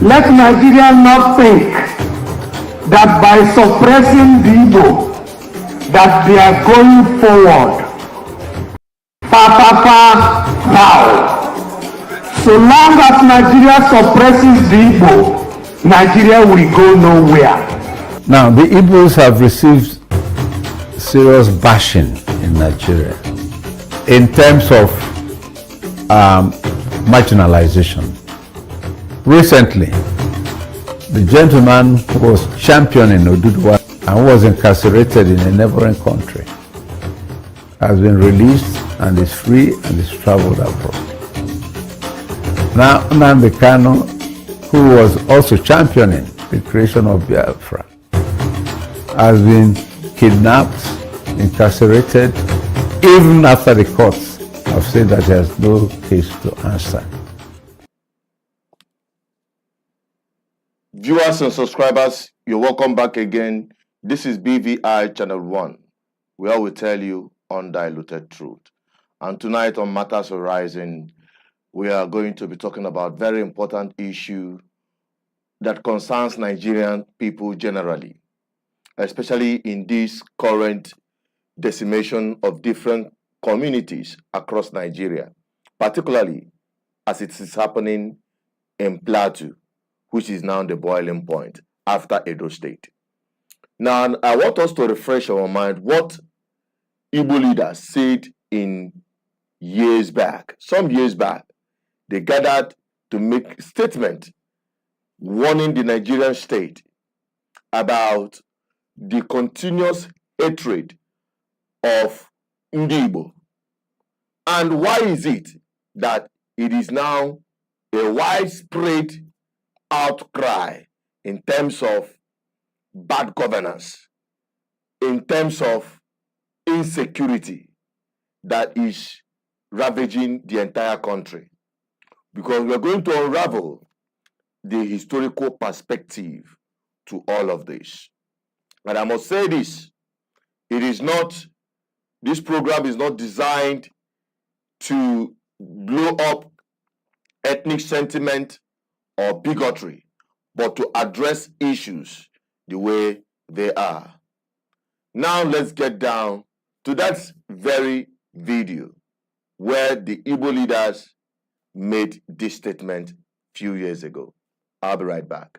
Let Nigerians not think that by suppressing the Igbo, that they are going forward. Foul. So long as Nigeria suppresses the Igbo, Nigeria will go nowhere. Now, the Igbos have received serious bashing in Nigeria in terms of marginalization. Recently, the gentleman who was championing Oduduwa and was incarcerated in a neighboring country has been released and is free and is traveled abroad. Now, Nnamdi Kanu, who was also championing the creation of Biafra, has been kidnapped, incarcerated, even after the courts have said that he has no case to answer. Viewers and subscribers, you're welcome back again. This is BVI Channel 1, where we tell you undiluted truth. And tonight on Matters Horizon, we are going to be talking about very important issue that concerns Nigerian people generally, especially in this current decimation of different communities across Nigeria, particularly as it is happening in Plateau, which is now the boiling point after Edo State. Now, I want us to refresh our mind what Igbo leaders said in some years back. They gathered to make a statement warning the Nigerian state about the continuous hatred of Igbo. And why is it that it is now a widespread outcry in terms of bad governance, in terms of insecurity that is ravaging the entire country? Because we're going to unravel the historical perspective to all of this. And I must say this program is not designed to blow up ethnic sentiment or bigotry, but to address issues the way they are. Now let's get down to that very video where the Igbo leaders made this statement a few years ago. I'll be right back.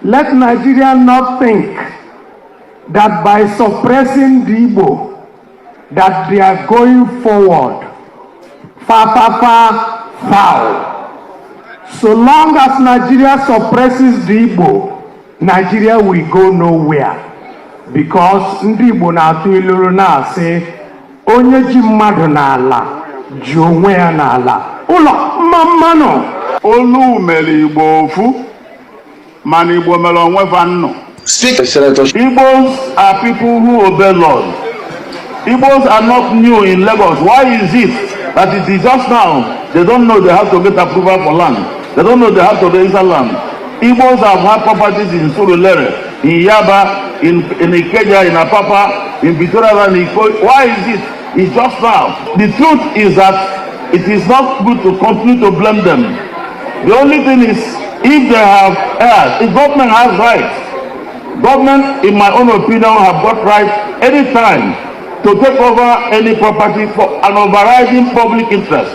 Let Nigerians not think that by suppressing the Igbo, that they are going forward. Foul. So long as Nigeria suppresses the Igbo, Nigeria will go nowhere. Because ndị Igbo na-atụ iluru na-asị onye ji mmadụ n'ala ji onwe ya n'ala. Ụlọ mmanụ olu mere Igbo ofu mana Igbo mere onwe fa nnụ. Igbos are people who obey laws. Igbos are not new in Lagos. Why is it that it is just now they don't know they have to get approval for land? They don't know they have to register land. Igbos have had properties in Surulere, in Yaba, in Ikeja, in Apapa, in Victoria, and Iko. Why is it? It's just now. The truth is that it is not good to continue to blame them. The only thing is, if they have heirs, if government has rights, government, in my own opinion, have got right any time to take over any property for an overriding public interest.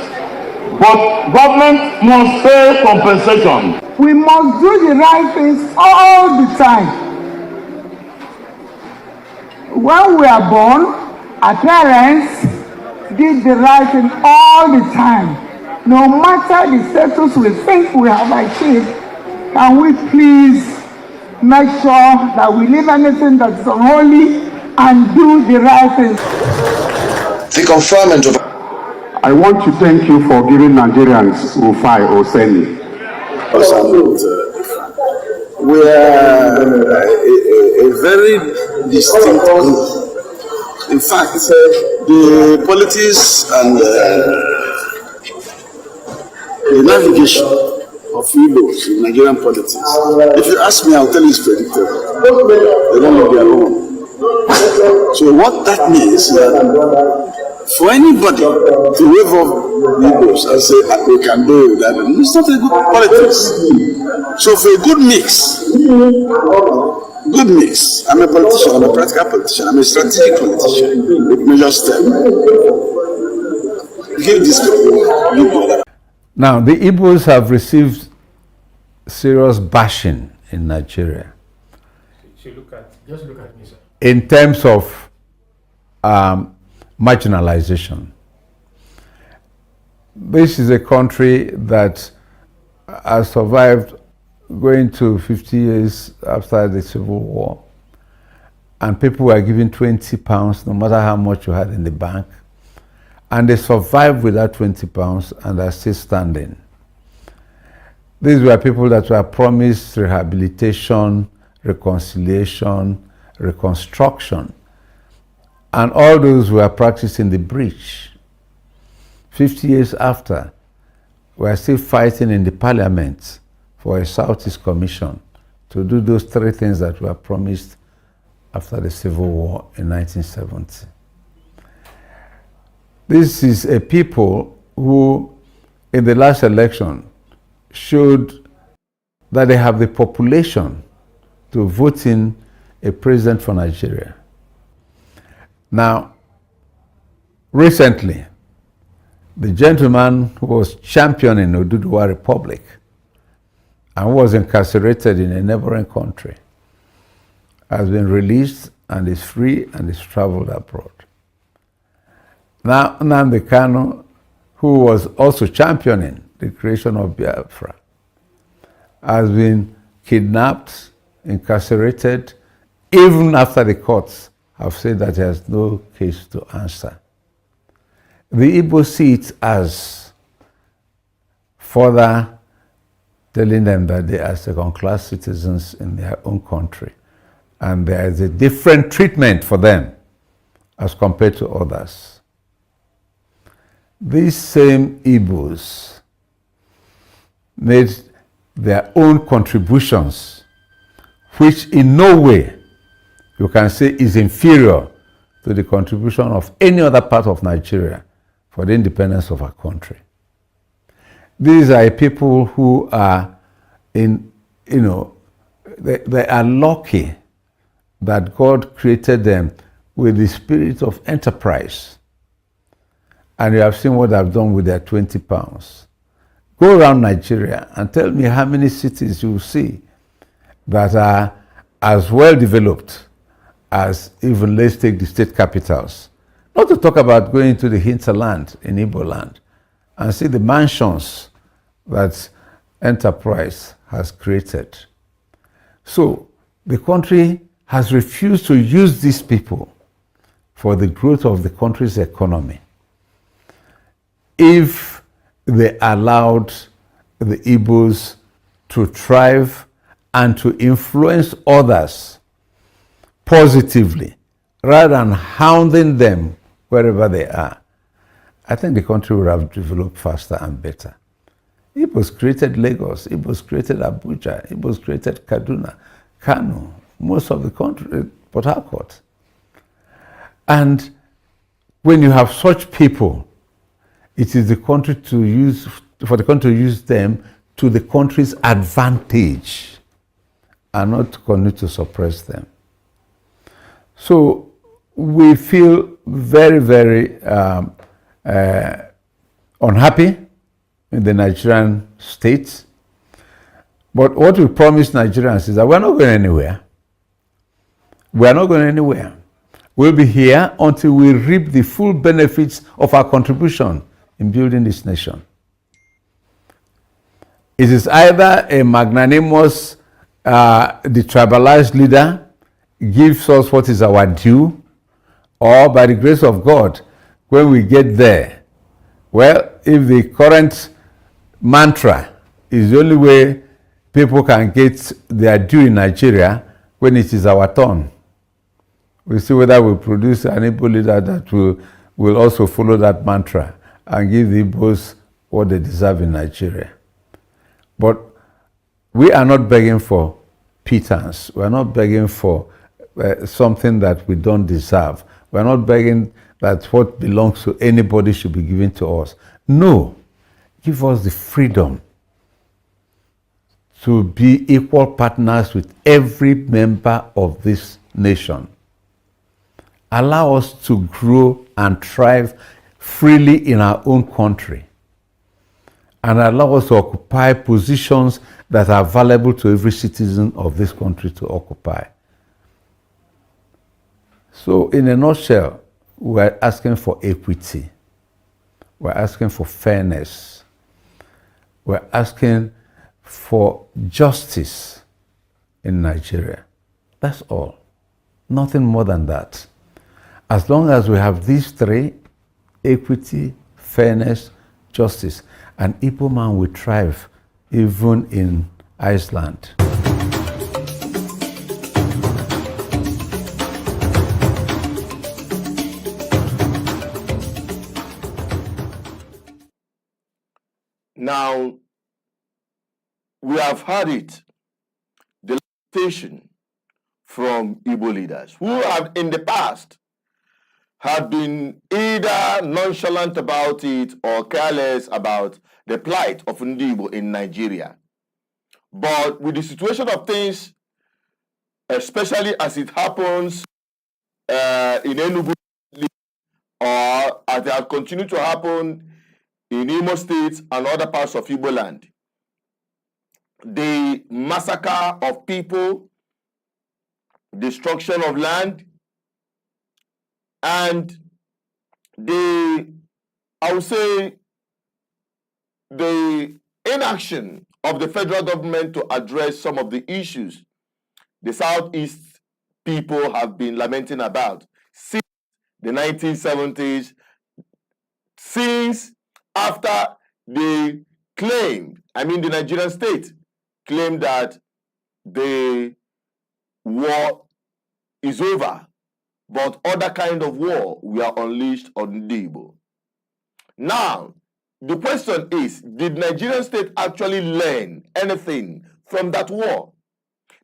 But government must pay compensation. We must do the right things all the time. When we are born, our parents did the right thing all the time. No matter the status we think we have achieved, can we please make sure that we leave anything that is unholy and do the right thing? The conferment of... I want to thank you for giving Nigerians Rufai Oseni. We are a very distinct group. In fact, the politics and the navigation of Igbos in Nigerian politics, if you ask me, I'll tell you it's predictable. They don't know their own. So what that means is that For anybody to wave off the Igbos and say, we can do that, it's not a good politics. So for a good mix, I'm a politician, I'm a practical politician, I'm a strategic politician with major steps. Give this people. Now, the Igbos have received serious bashing in Nigeria. Just look at me, sir. In terms of marginalization. This is a country that has survived going to 50 years after the Civil War, and people were given £20 no matter how much you had in the bank, and they survived with that £20 and are still standing. These were people that were promised rehabilitation, reconciliation, reconstruction, and all those who are practicing the breach. 50 years after, we are still fighting in the parliament for a Southeast Commission to do those three things that were promised after the Civil War in 1970. This is a people who, in the last election, showed that they have the population to vote in a president for Nigeria. Now, recently, the gentleman who was championing Oduduwa Republic and was incarcerated in a neighboring country has been released and is free and is traveled abroad. Now, Nnamdi Kanu, who was also championing the creation of Biafra, has been kidnapped, incarcerated, even after the courts have said that he has no case to answer. The Igbo see it as further telling them that they are second-class citizens in their own country, and there is a different treatment for them as compared to others. These same Igbos made their own contributions, which in no way you can say is inferior to the contribution of any other part of Nigeria for the independence of our country. These are people who are they are lucky that God created them with the spirit of enterprise. And you have seen what I've done with their £20. Go around Nigeria and tell me how many cities you will see that are as well developed as, even let's take the state capitals. Not to talk about going to the hinterland in Igbo land and see the mansions that enterprise has created. So the country has refused to use these people for the growth of the country's economy. If they allowed the Igbos to thrive and to influence others positively, rather than hounding them wherever they are, I think the country would have developed faster and better. Igbos created Lagos, Igbos created Abuja, Igbos created Kaduna, Kano, most of the country, Port Harcourt. And when you have such people, it is the country for the country to use them to the country's advantage and not to continue to suppress them. So we feel very, very unhappy in the Nigerian state. But what we promise Nigerians is that we're not going anywhere. We're not going anywhere. We'll be here until we reap the full benefits of our contribution in building this nation. It is either a magnanimous, detribalized leader gives us what is our due, or by the grace of God, when we get there, well, if the current mantra is the only way people can get their due in Nigeria, when it is our turn, we'll see whether we produce an Igbo leader that will also follow that mantra and give the Igbos what they deserve in Nigeria. But we are not begging for pittance. We are not begging for something that we don't deserve. We're not begging that what belongs to anybody should be given to us. No, give us the freedom to be equal partners with every member of this nation. Allow us to grow and thrive freely in our own country, and allow us to occupy positions that are valuable to every citizen of this country to occupy. So, in a nutshell, we're asking for equity. We're asking for fairness. We're asking for justice in Nigeria. That's all. Nothing more than that. As long as we have these three, equity, fairness, justice, an Igbo man will thrive even in Iceland. Now, we have heard it, the lamentation from Igbo leaders who have in the past had been either nonchalant about it or careless about the plight of Igbo in Nigeria. But with the situation of things, especially as it happens in Enugu, or as it has continued to happen in Imo State and other parts of Igbo land, the massacre of people, destruction of land, and I would say, the inaction of the federal government to address some of the issues the Southeast people have been lamenting about since the 1970s, since after they claimed, the Nigerian state claimed that the war is over, but other kind of war were unleashed on the Igbo. Now, the question is, did Nigerian state actually learn anything from that war?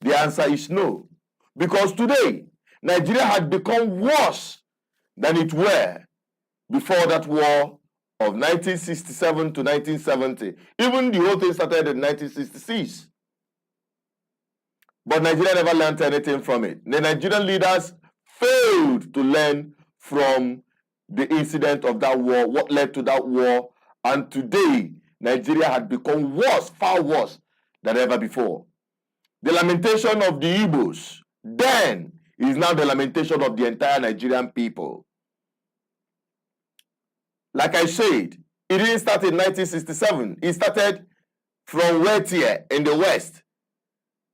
The answer is no. Because today, Nigeria had become worse than it were before that war of 1967 to 1970. Even the whole thing started in 1966. But Nigeria never learned anything from it. The Nigerian leaders failed to learn from the incident of that war, what led to that war, and today Nigeria had become worse, far worse than ever before. The lamentation of the Igbos then is now the lamentation of the entire Nigerian people. Like I said, it didn't start in 1967. It started from Wetie in the west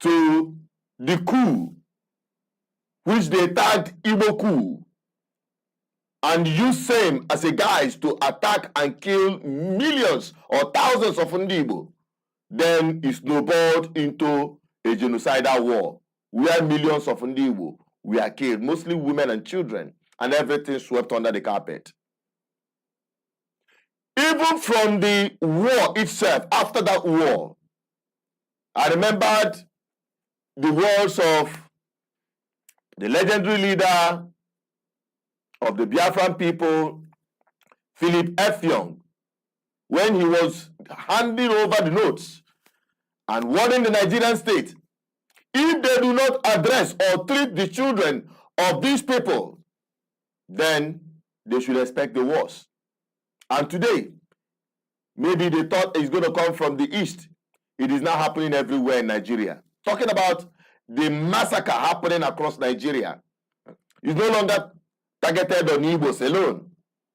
to the coup, which they tagged Igbo coup, and used same as a guise to attack and kill millions or thousands of Igbo. Then it snowballed into a genocidal war where millions of Igbo were killed, mostly women and children, and everything swept under the carpet. Even from the war itself, after that war, I remembered the words of the legendary leader of the Biafran people, Philip Effiong, when he was handing over the notes and warning the Nigerian state, if they do not address or treat the children of these people, then they should expect the worst. And today, maybe they thought it's going to come from the east. It is now happening everywhere in Nigeria. Talking about the massacre happening across Nigeria. It's no longer targeted on Igbos alone,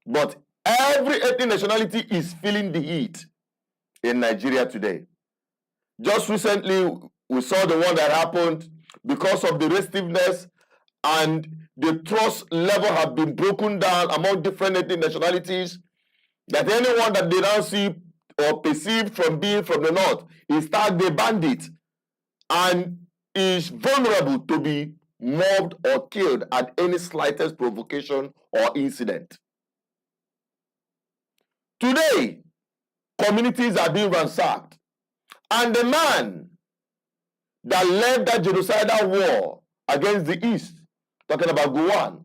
but every ethnic nationality is feeling the heat in Nigeria today. Just recently, we saw the one that happened because of the restiveness and the trust level have been broken down among different ethnic nationalities, that anyone that they now see or perceive from being from the north is tagged a bandit and is vulnerable to be mobbed or killed at any slightest provocation or incident. Today, communities are being ransacked, and the man that led that genocidal war against the East, talking about Gowon,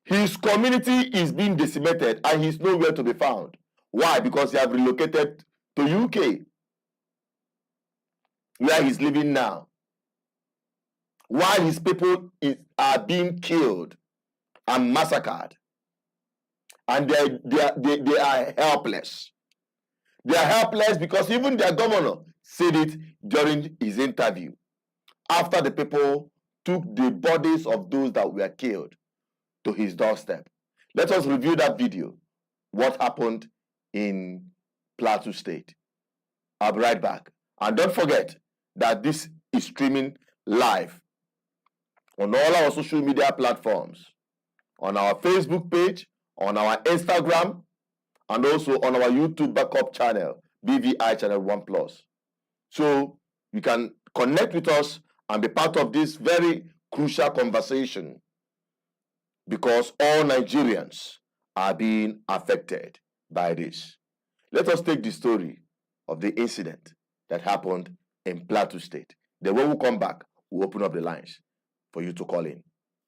His community is being decimated and he's nowhere to be found. Why? Because he has relocated to UK, where he's living now. While his people are being killed and massacred, and they are helpless. They are helpless because even their governor said it during his interview after the people took the bodies of those that were killed to his doorstep. Let us review that video, what happened in Plateau State. I'll be right back. And don't forget that this is streaming live on all our social media platforms, on our Facebook page, on our Instagram, and also on our YouTube backup channel, BVI Channel 1+. So you can connect with us and be part of this very crucial conversation, because all Nigerians are being affected by this. Let us take the story of the incident that happened in Plateau State. Then when we come back, we'll open up the lines for you to call in.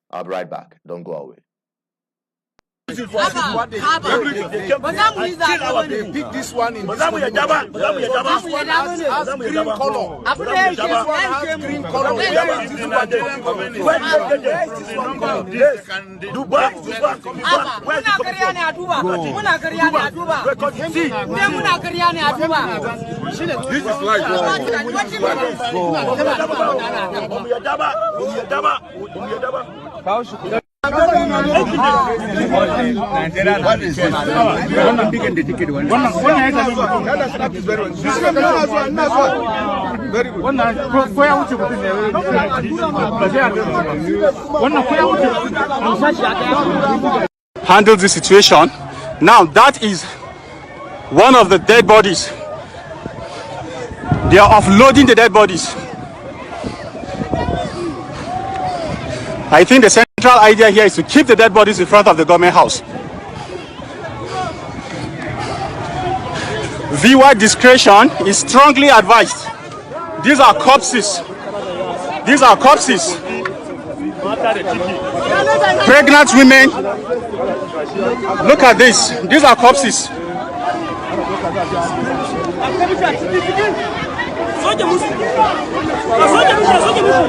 I'll be right back. Don't go away. They pick this one in this one has green color. Green color. This is like handle the situation. Now that is one of the dead bodies. They are offloading the dead bodies. I think the central idea here is to keep the dead bodies in front of the government house. Viewer discretion is strongly advised. These are corpses. These are corpses. Pregnant women. Look at this. These are corpses.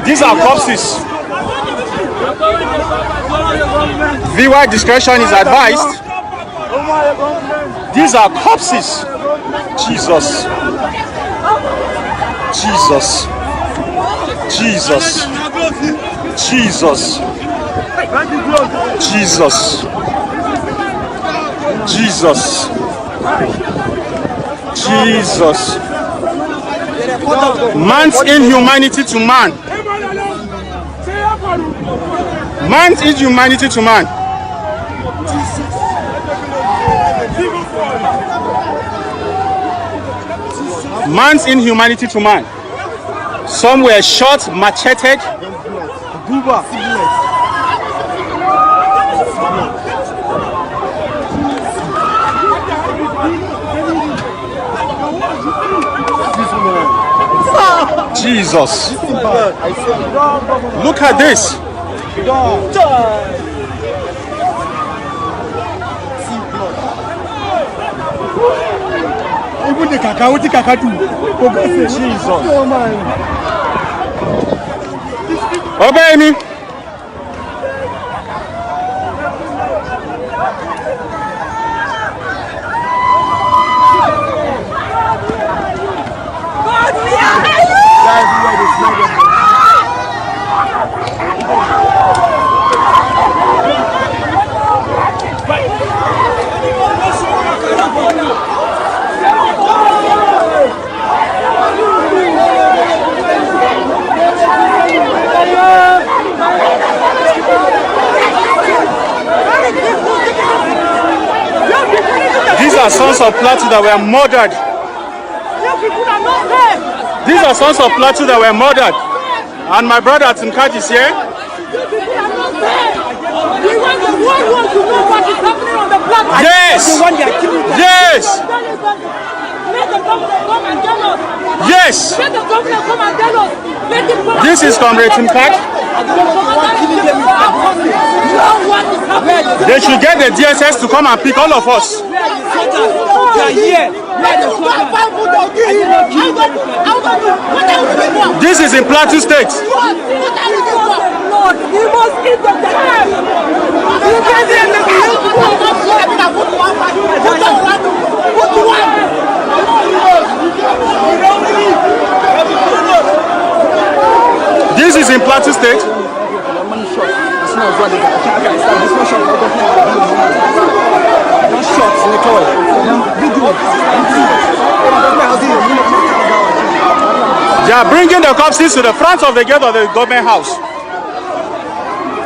These are corpses. Viewer discretion is advised. These are corpses. Jesus. Jesus. Jesus. Jesus. Jesus. Jesus. Jesus. Man's inhumanity to man. Man's inhumanity to man. Man's inhumanity to man. Some were shot, macheted. Jesus. Look at this. Jesus. Obey me. These are sons of Plateau that were murdered. These are sons of Plateau that were murdered. And my brother Timkat is here. Yes! Yes! Yes. This is Comrade Impact. They should get the DSS to come and pick all of us. This is in Plateau State. This is in Plateau State. They are bringing the corpses to the front of the gate of the government house.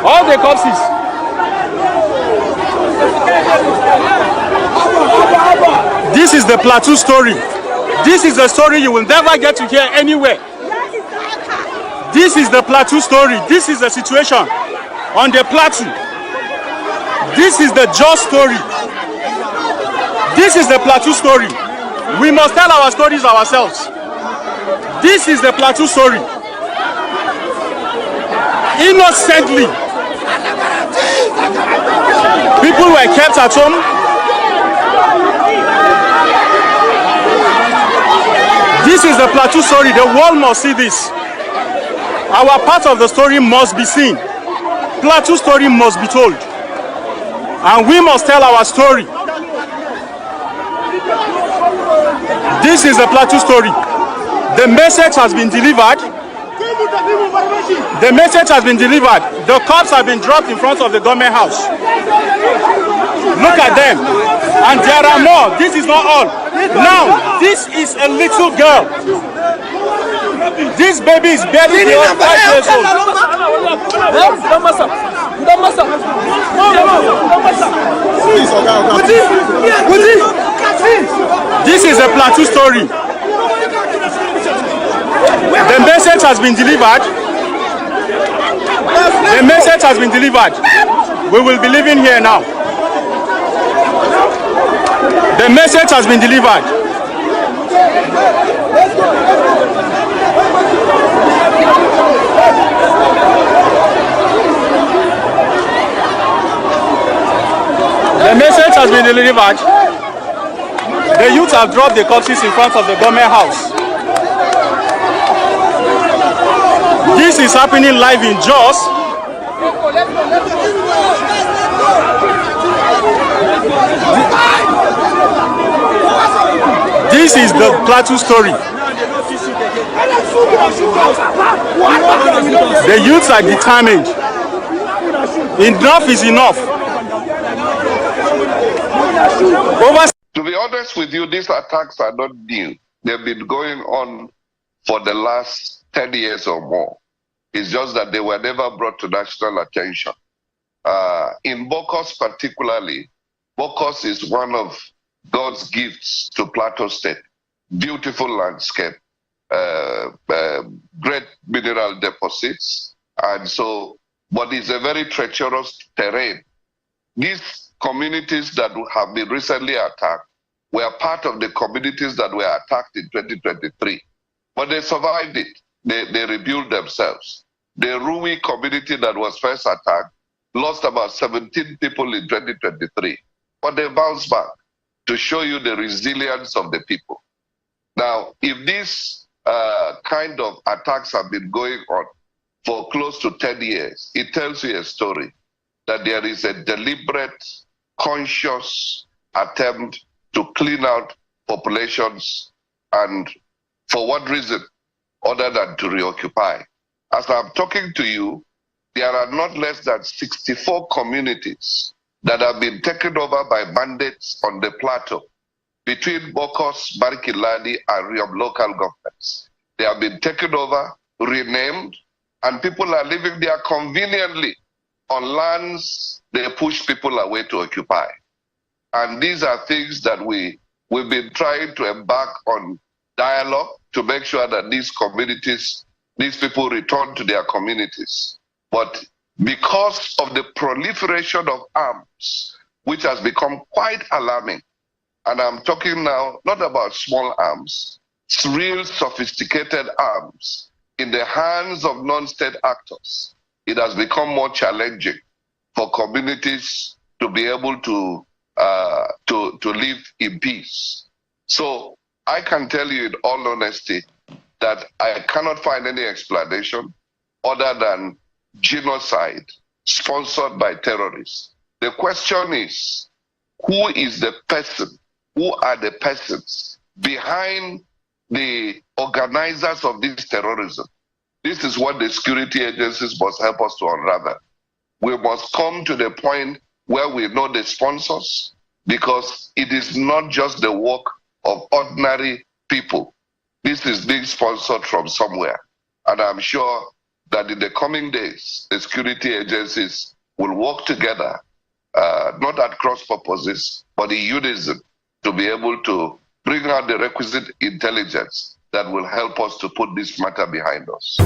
All the corpses. This is the Plateau story. This is the story you will never get to hear anywhere. This is the Plateau story. This is the situation on the Plateau. This is the just story. This is the Plateau story. We must tell our stories ourselves. This is the Plateau story. Innocently, people were kept at home. This is the Plateau story. The world must see this. Our part of the story must be seen. Plateau story must be told. And we must tell our story. This is the Plateau story. The message has been delivered. The message has been delivered. The cops have been dropped in front of the government house. Look at them. And there are more. This is not all. Now, this is a little girl. This baby is barely 5 years old. This is a Plateau story. The message has been delivered. The message has been delivered. We will be living here now. The message has been delivered. The message has been delivered. The youth have dropped the corpses in front of the government house. This is happening live in Jos. This is the Plateau story. The youths are determined. Enough is enough. To be honest with you, these attacks are not new. They've been going on for the last 10 years or more. It's just that they were never brought to national attention. In Bokos particularly, Bokos is one of God's gifts to Plateau State. Beautiful landscape, great mineral deposits, and so, but it's a very treacherous terrain. These communities that have been recently attacked were part of the communities that were attacked in 2023, but they survived it. They rebuilt themselves. The Rui community that was first attacked lost about 17 people in 2023, but they bounced back to show you the resilience of the people. Now, if these kind of attacks have been going on for close to 10 years, it tells you a story that there is a deliberate, conscious attempt to clean out populations, and for what reason other than to reoccupy. As I'm talking to you, there are not less than 64 communities that have been taken over by bandits on the plateau between Bokos, Barikilani, and Riom local governments. They have been taken over, renamed, and people are living there conveniently on lands they push people away to occupy. And these are things that we've been trying to embark on dialogue to make sure that these communities, these people return to their communities. But because of the proliferation of arms, which has become quite alarming, and I'm talking now not about small arms, real sophisticated arms in the hands of non-state actors, it has become more challenging for communities to be able to live in peace. So I can tell you in all honesty that I cannot find any explanation other than genocide sponsored by terrorists. The question is, who is the person, who are the persons behind the organizers of this terrorism? This is what the security agencies must help us to unravel. We must come to the point where we know the sponsors, because it is not just the work of ordinary people. This is being sponsored from somewhere. And I'm sure that in the coming days, the security agencies will work together, not at cross purposes, but in unison, to be able to bring out the requisite intelligence that will help us to put this matter behind us.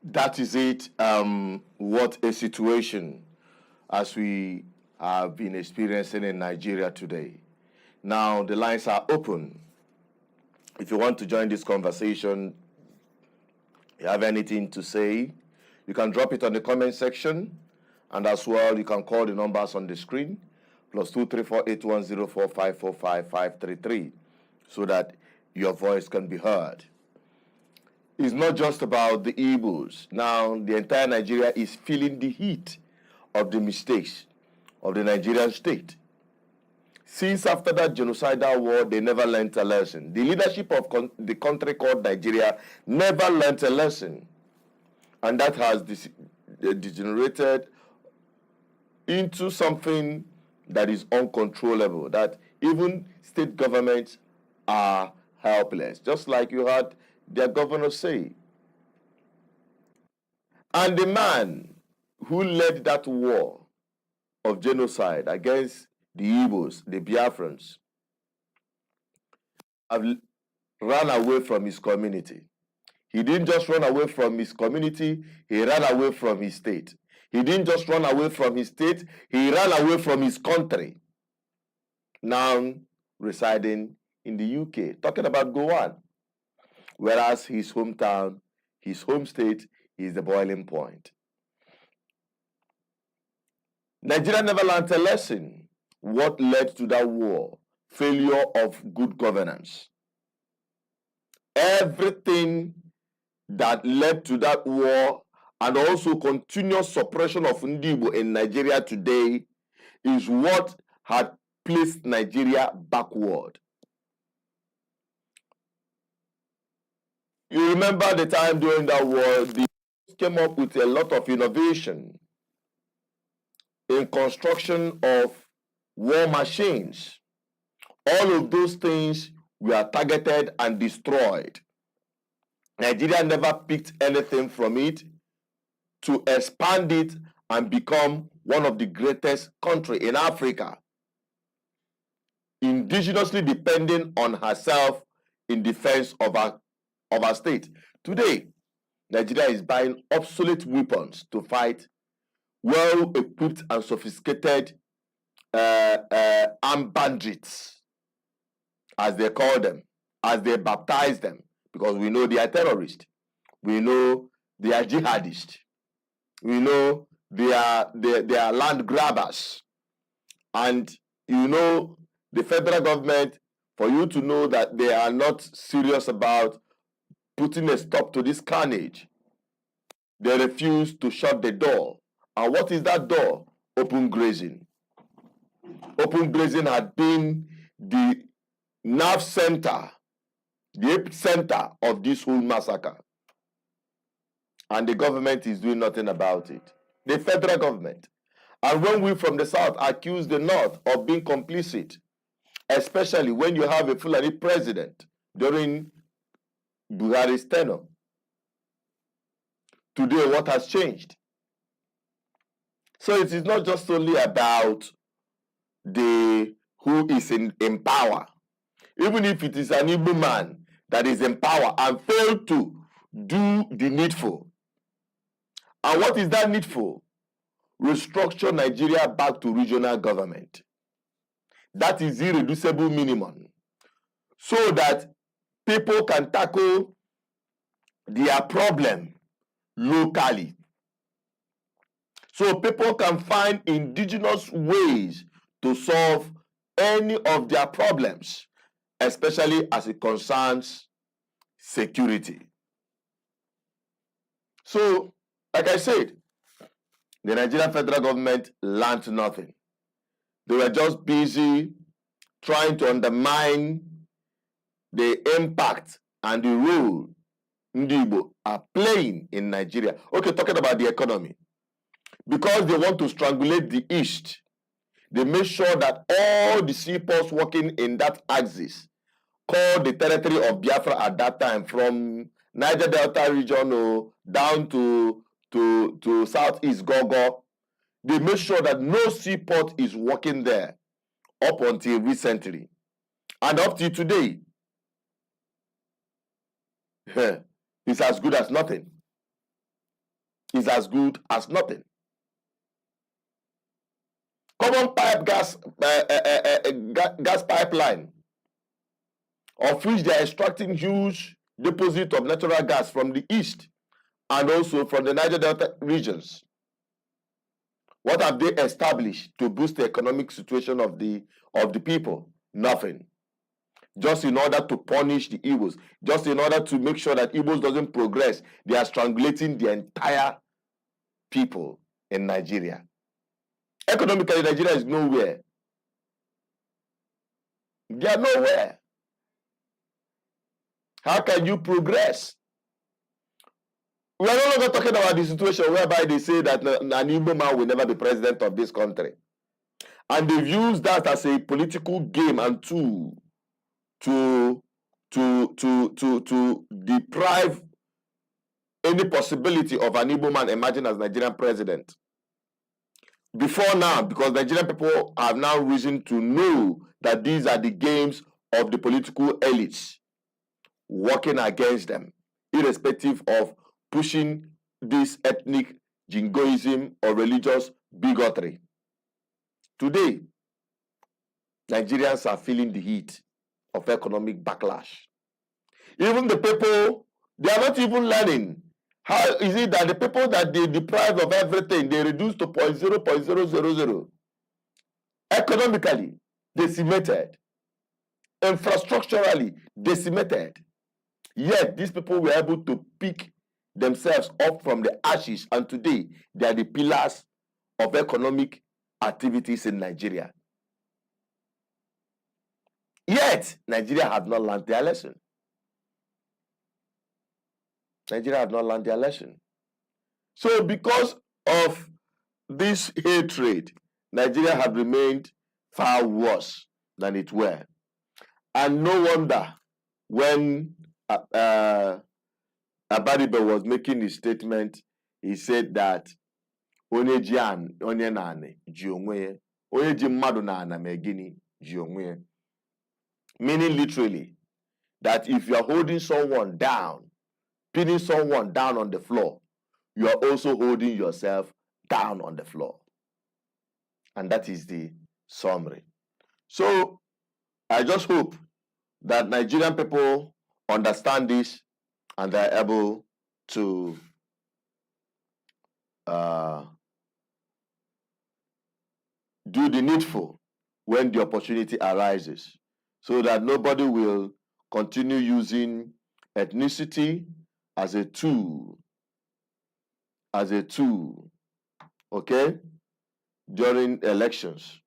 That is it. What a situation as we have been experiencing in Nigeria today. Now, the lines are open. If you want to join this conversation, you have anything to say, you can drop it on the comment section. And as well, you can call the numbers on the screen, +2348104545533, so that your voice can be heard. It's not just about the Igbos. Now, the entire Nigeria is feeling the heat of the mistakes of the Nigerian state. Since after that genocidal war, they never learned a lesson. The leadership of the country called Nigeria never learned a lesson. And that has degenerated into something that is uncontrollable, that even state governments are helpless, just like you heard their governor say. And the man who led that war of genocide against the Igbos, the Biafrans, have run away from his community. He didn't just run away from his community, he ran away from his state. He didn't just run away from his state, he ran away from his country. Now residing in the UK, talking about Gowan. Whereas his hometown, his home state, is the boiling point. Nigeria never learned a lesson. What led to that war? Failure of good governance. Everything that led to that war, and also continuous suppression of Igbo in Nigeria today, is what had placed Nigeria backward. You remember the time during that war, they came up with a lot of innovation in construction of war machines. All of those things were targeted and destroyed. Nigeria never picked anything from it to expand it and become one of the greatest countries in Africa, indigenously depending on herself in defense of her state. Today, Nigeria is buying obsolete weapons to fight well-equipped and sophisticated armed bandits, as they call them, as they baptize them, because we know they are terrorists. We know they are jihadists. We know they are land grabbers. And you know the federal government, for you to know that they are not serious about putting a stop to this carnage, they refuse to shut the door. And what is that door? Open grazing. Open grazing had been the nerve center, the epicenter of this whole massacre. And the government is doing nothing about it. The federal government. And when we from the south accuse the north of being complicit, especially when you have a Fulani president during Buhari's tenure, today what has changed? So it is not just only about who is in power. Even if it is an Igbo man that is in power and failed to do the needful, And what is that needful? Restructure Nigeria back to regional government. That is irreducible minimum. So that people can tackle their problem locally. So people can find indigenous ways to solve any of their problems, especially as it concerns security. So, like I said, the Nigerian federal government learned nothing. They were just busy trying to undermine the impact and the role Ndi Igbo are playing in Nigeria. Okay, talking about the economy. Because they want to strangulate the East, they make sure that all the seaports working in that axis, called the territory of Biafra at that time, from Niger Delta region down to Southeast Gogo, they make sure that no seaport is working there up until recently. And up till today, it's as good as nothing. It's as good as nothing. Common pipe gas pipeline, of which they are extracting huge deposit of natural gas from the east and also from the Niger Delta regions. What have they established to boost the economic situation of the people? Nothing. Just in order to punish the Igbos, just in order to make sure that Igbos doesn't progress, they are strangulating the entire people in Nigeria. Economically, Nigeria is nowhere. They are nowhere. How can you progress? We are no longer talking about the situation whereby they say that an Igbo man will never be president of this country. And they've used that as a political game and tool to deprive any possibility of an Igbo man emerging as Nigerian president. Before now, because Nigerian people have now reason to know that these are the games of the political elites working against them, irrespective of pushing this ethnic jingoism or religious bigotry. Today, Nigerians are feeling the heat of economic backlash. Even the people, they are not even learning. How is it that the people that they deprive of everything, they reduce to 0.000? Economically decimated, infrastructurally decimated. Yet these people were able to pick themselves up from the ashes, and today they are the pillars of economic activities in Nigeria. Yet Nigeria have not learned their lesson. Nigeria have not learned their lesson. So because of this hatred, Nigeria have remained far worse than it were. And no wonder when Abaribe was making his statement, he said that onye ji onye nane ji onwe, onye ji mmadu na ana megini ji onwe. Meaning literally that if you are holding someone down, pinning someone down on the floor, you are also holding yourself down on the floor. And that is the summary. So I just hope that Nigerian people understand this and they are able to do the needful when the opportunity arises, so that nobody will continue using ethnicity as a tool, okay, during elections,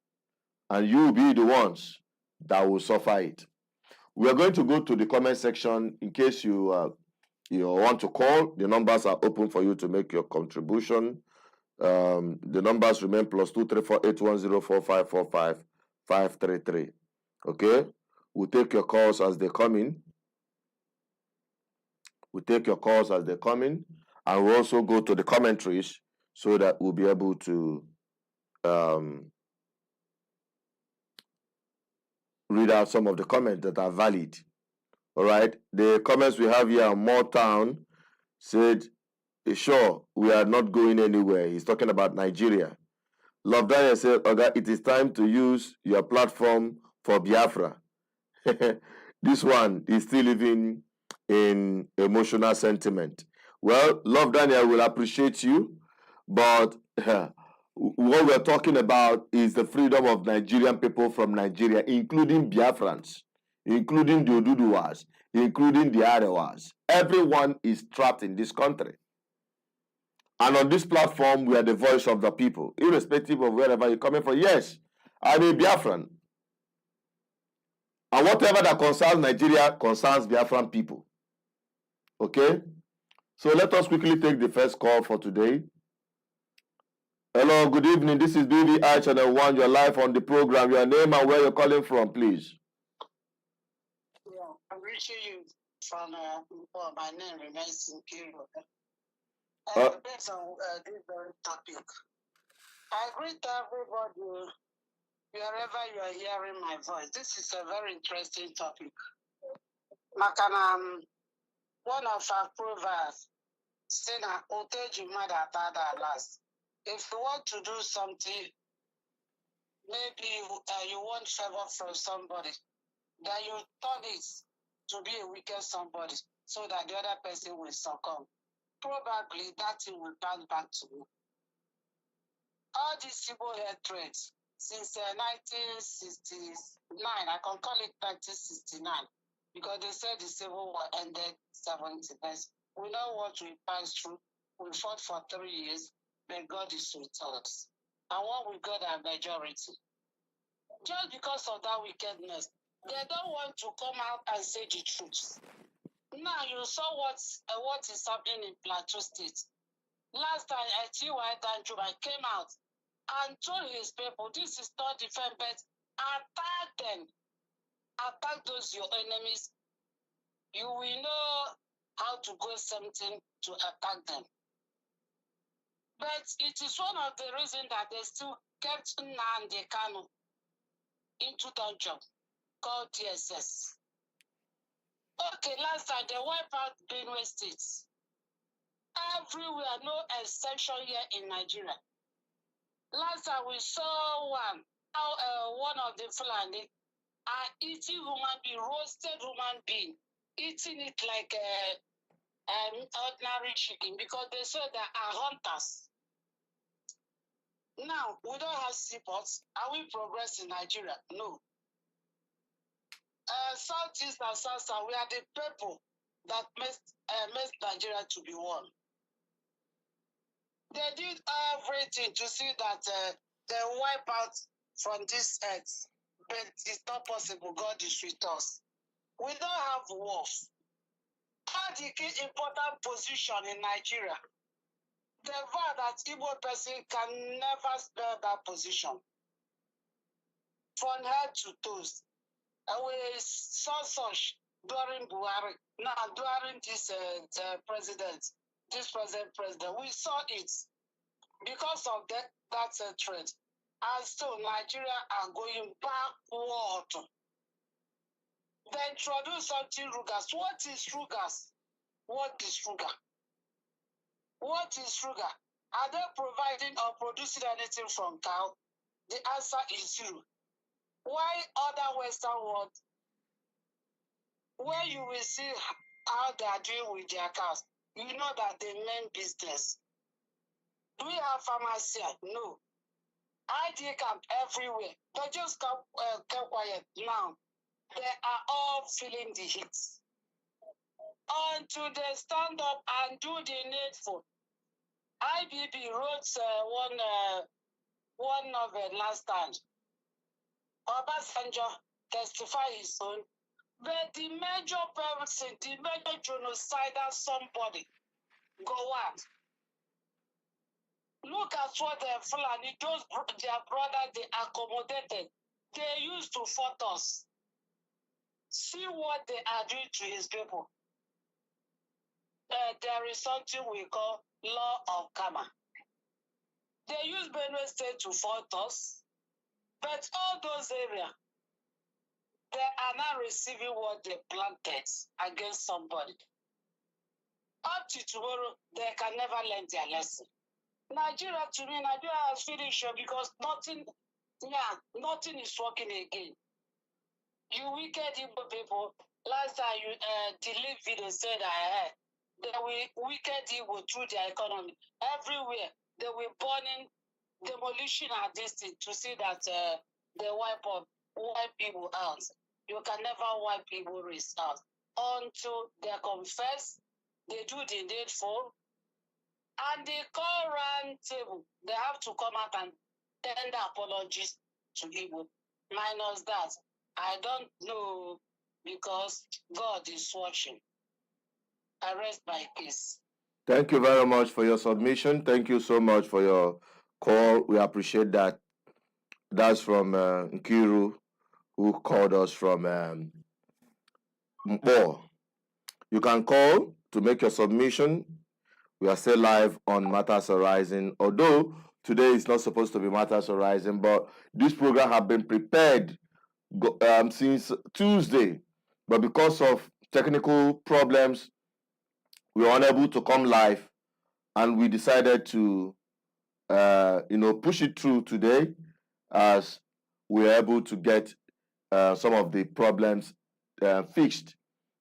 and you will be the ones that will suffer it. We are going to go to the comment section in case you want to call. The numbers are open for you to make your contribution. The numbers remain +2348104545533. Okay, we'll take your calls as they come in. And we'll also go to the commentaries so that we'll be able to read out some of the comments that are valid. All right, the comments we have here on Motown said, sure, we are not going anywhere. He's talking about Nigeria. Love Daniel said, okay, it is time to use your platform for Biafra. This one is still living in emotional sentiment. Well, Love Daniel will appreciate you, but what we're talking about is the freedom of Nigerian people from Nigeria, including Biafrans, including the Oduduwas, including the Arewas. Everyone is trapped in this country. And on this platform, we are the voice of the people, irrespective of wherever you're coming from. Yes, I'm a Biafran. And whatever that concerns Nigeria concerns Biafran people. Okay? So let us quickly take the first call for today. Hello, good evening. This is BVI Channel 1. You're live on the program. Your name and where you're calling from, please. Yeah, I'm reaching you from my name remains in Kiro. Based on this very topic, I greet everybody wherever you are hearing my voice. This is a very interesting topic. Makana, one of our proverbs, say na oteji mada tada last. If you want to do something, maybe you want favor from somebody, then you turn it to be a wicked somebody so that the other person will succumb. Probably that thing will turn back to you. All these Igbo hatred since 1969, I can call it 1969, because they said the Civil War ended 70 years. We know what we passed through. We fought for 3 years, but God is with us. And what we got a majority. Just because of that wickedness, they don't want to come out and say the truth. Now you saw what is happening in Plateau State. Last time T.Y. Danjuma came out and told his people, this is not defense, but attack them. Attack those your enemies. You will know how to go something to attack them. But it is one of the reasons that they still kept Nnamdi Kanu into dungeon called TSS. Okay, last time they wiped out Benue State. Everywhere, no exception here in Nigeria. Last time we saw one of the Fulani are eating human being, roasted human being, eating it like an ordinary chicken because they say they are hunters. Now, we don't have seaports. Are we progressing in Nigeria? No. Southeast and South, we are the people that makes Nigeria to be one. They did everything to see that they wipe out from this earth, but it's not possible. God is with us. We don't have wars. How the key important position in Nigeria? The fact that Igbo person can never spare that position. From head to toes. We saw such during Buhari. Now, during this president, we saw it because of that trend. And still, Nigeria are going backward. They introduce something Rugas. What is Rugas? What is Ruga? What is Ruga? Are they providing or producing anything from cow? The answer is zero. Why other Western world, where you will see how they are doing with their cows, you know that they mean business. Do we have pharmacy? No. ID camp everywhere. They just kept quiet now. They are all feeling the heat. Until they stand up and do the needful. IBB wrote one novel last time. Obasanjo testify his own. But the major person, the major genocidal somebody, go on. Look at what the Fulani, those their brothers, they accommodated. They used to fight us. See what they are doing to his people. There is something we call law of karma. They use Benue State to fight us, but all those areas, they are now receiving what they planted against somebody. All up to tomorrow, they can never learn their lesson. Nigeria, to me, Nigeria has finished because nothing is working again. You wicked Igbo people, last time you delete video said they will wicked Igbo through their economy. Everywhere, they will burning, demolition and this thing to see that they wipe people out. You can never wipe people race out until they confess, they do the needful, and they call round table. They have to come out and tender apologies to Igbo. Minus that, I don't know, because God is watching. I rest my case. Thank you very much for your submission. Thank you so much for your call. We appreciate that. That's from Nkiru, who called us from Mpo. You can call to make your submission. We are still live on Matters Arising, although today is not supposed to be Matters Arising, but this program has been prepared since Tuesday, but because of technical problems, we were unable to come live, and we decided to push it through today, as we are able to get some of the problems fixed.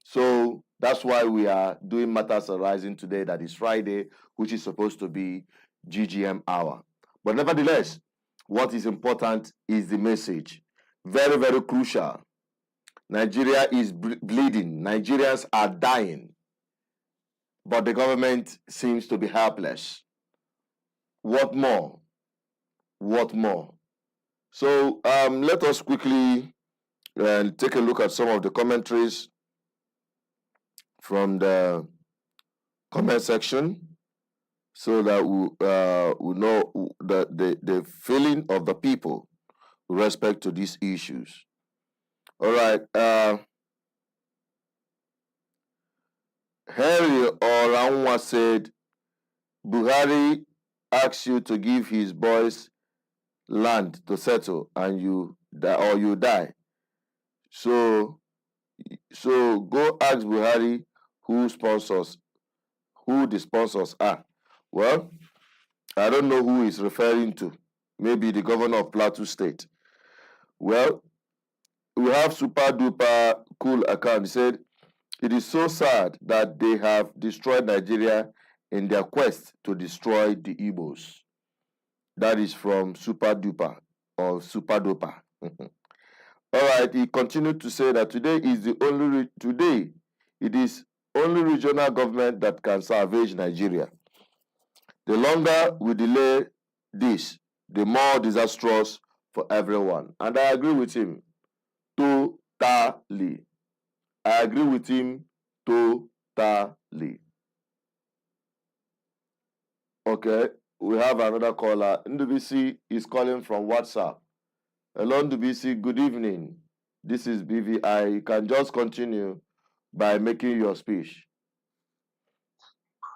So that's why we are doing Matters Arising today, that is Friday, which is supposed to be GGM hour. But nevertheless, what is important is the message. Very, very crucial. Nigeria is bleeding. Nigerians are dying. But the government seems to be helpless. What more? What more? So let us quickly take a look at some of the commentaries from the comment section, so that we know the feeling of the people with respect to these issues. All right. Harry Oranwa said, Buhari asks you to give his boys land to settle, and you die. So go ask Buhari who the sponsors are. Well, I don't know who he's referring to. Maybe the governor of Plateau State. Well, we have super duper cool account. He said, it is so sad that they have destroyed Nigeria in their quest to destroy the Igbos. That is from super duper or super duper. All right, he continued to say that today it is only regional government that can salvage Nigeria. The longer we delay this, the more disastrous for everyone. And I agree with him totally. I agree with him totally. Okay, we have another caller. NDBC is calling from WhatsApp. Hello, NDBC, good evening. This is BVI. You can just continue by making your speech.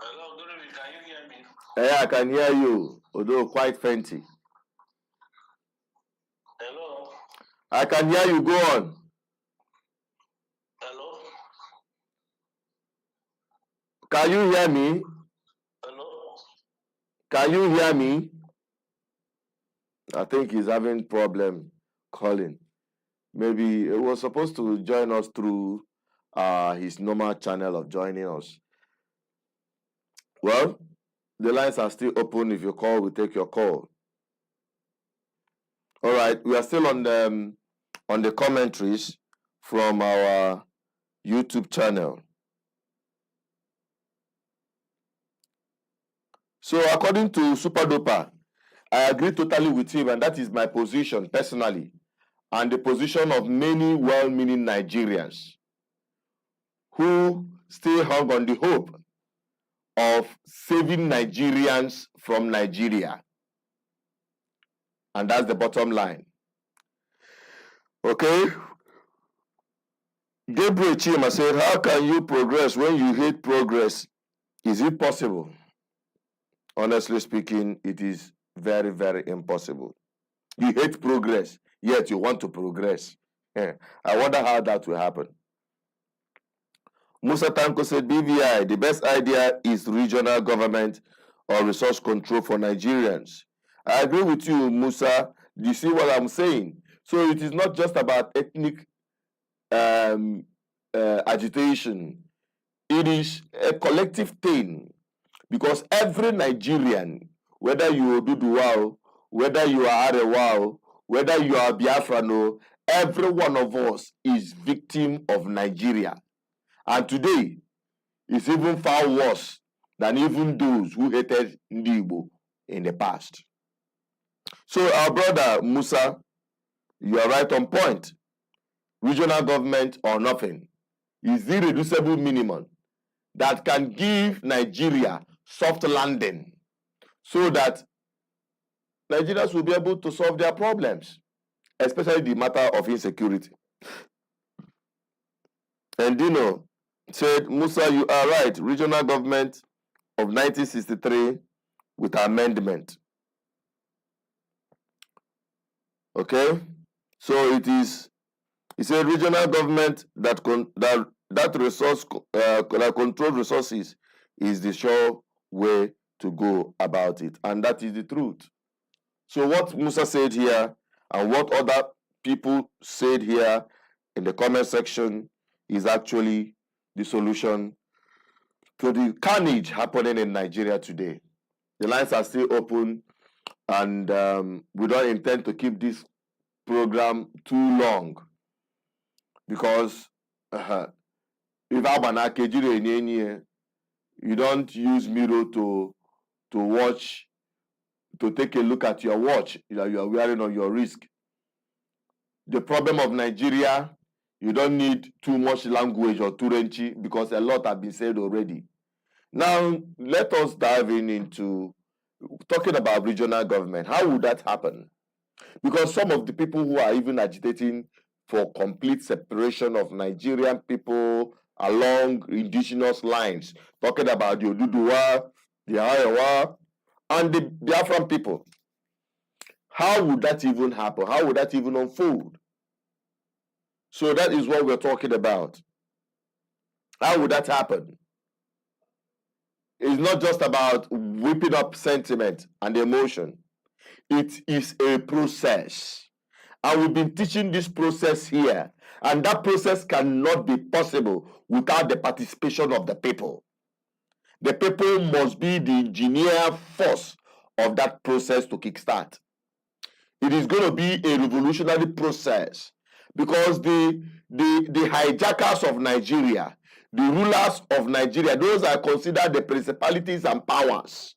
Hello, good evening. Can you hear me? Yeah, I can hear you, although quite faintly. Hello? I can hear you. Go on. Hello? Can you hear me? Hello? Can you hear me? I think he's having problem calling. Maybe he was supposed to join us through his normal channel of joining us. Well, the lines are still open. If you call, we take your call. All right, we are still on the commentaries from our YouTube channel. So according to Super Duper, I agree totally with him, and that is my position personally, and the position of many well-meaning Nigerians who still hung on the hope of saving Nigerians from Nigeria. And that's the bottom line. Okay? Gabriel Chima said, how can you progress when you hate progress? Is it possible? Honestly speaking, it is very, very impossible. You hate progress, yet you want to progress. I wonder how that will happen. Musa Tanko said, BVI, the best idea is regional government or resource control for Nigerians. I agree with you, Musa. Do you see what I'm saying? So it is not just about ethnic agitation. It is a collective thing, because every Nigerian, whether you are Duduwao, whether you are Arewao, whether you are Biafrano, every one of us is victim of Nigeria. And today is even far worse than even those who hated Igbo in the past. So our brother Musa, you are right on point. Regional government or nothing is the irreducible minimum that can give Nigeria soft landing so that Nigerians will be able to solve their problems, especially the matter of insecurity. And Dino said, Musa, you are right. Regional government of 1963 with amendment. Okay? So it is, he said, regional government that control resources is the sure way to go about it. And that is the truth. So what Musa said here and what other people said here in the comment section is actually the solution to the carnage happening in Nigeria today. The lines are still open, and we don't intend to keep this program too long, because if you don't use mirror to watch, to take a look at your watch that you are wearing on your wrist. The problem of Nigeria, you don't need too much language or turenchi, because a lot have been said already. Now, let us dive into talking about regional government. How would that happen? Because some of the people who are even agitating for complete separation of Nigerian people along indigenous lines, talking about the Oduduwa, the Ayawa, and the Biafran people. How would that even happen? How would that even unfold? So that is what we're talking about. How would that happen? It's not just about whipping up sentiment and emotion. It is a process. And we've been teaching this process here. And that process cannot be possible without the participation of the people. The people must be the engineer force of that process to kickstart. It is going to be a revolutionary process, because the hijackers of Nigeria, the rulers of Nigeria, those are considered the principalities and powers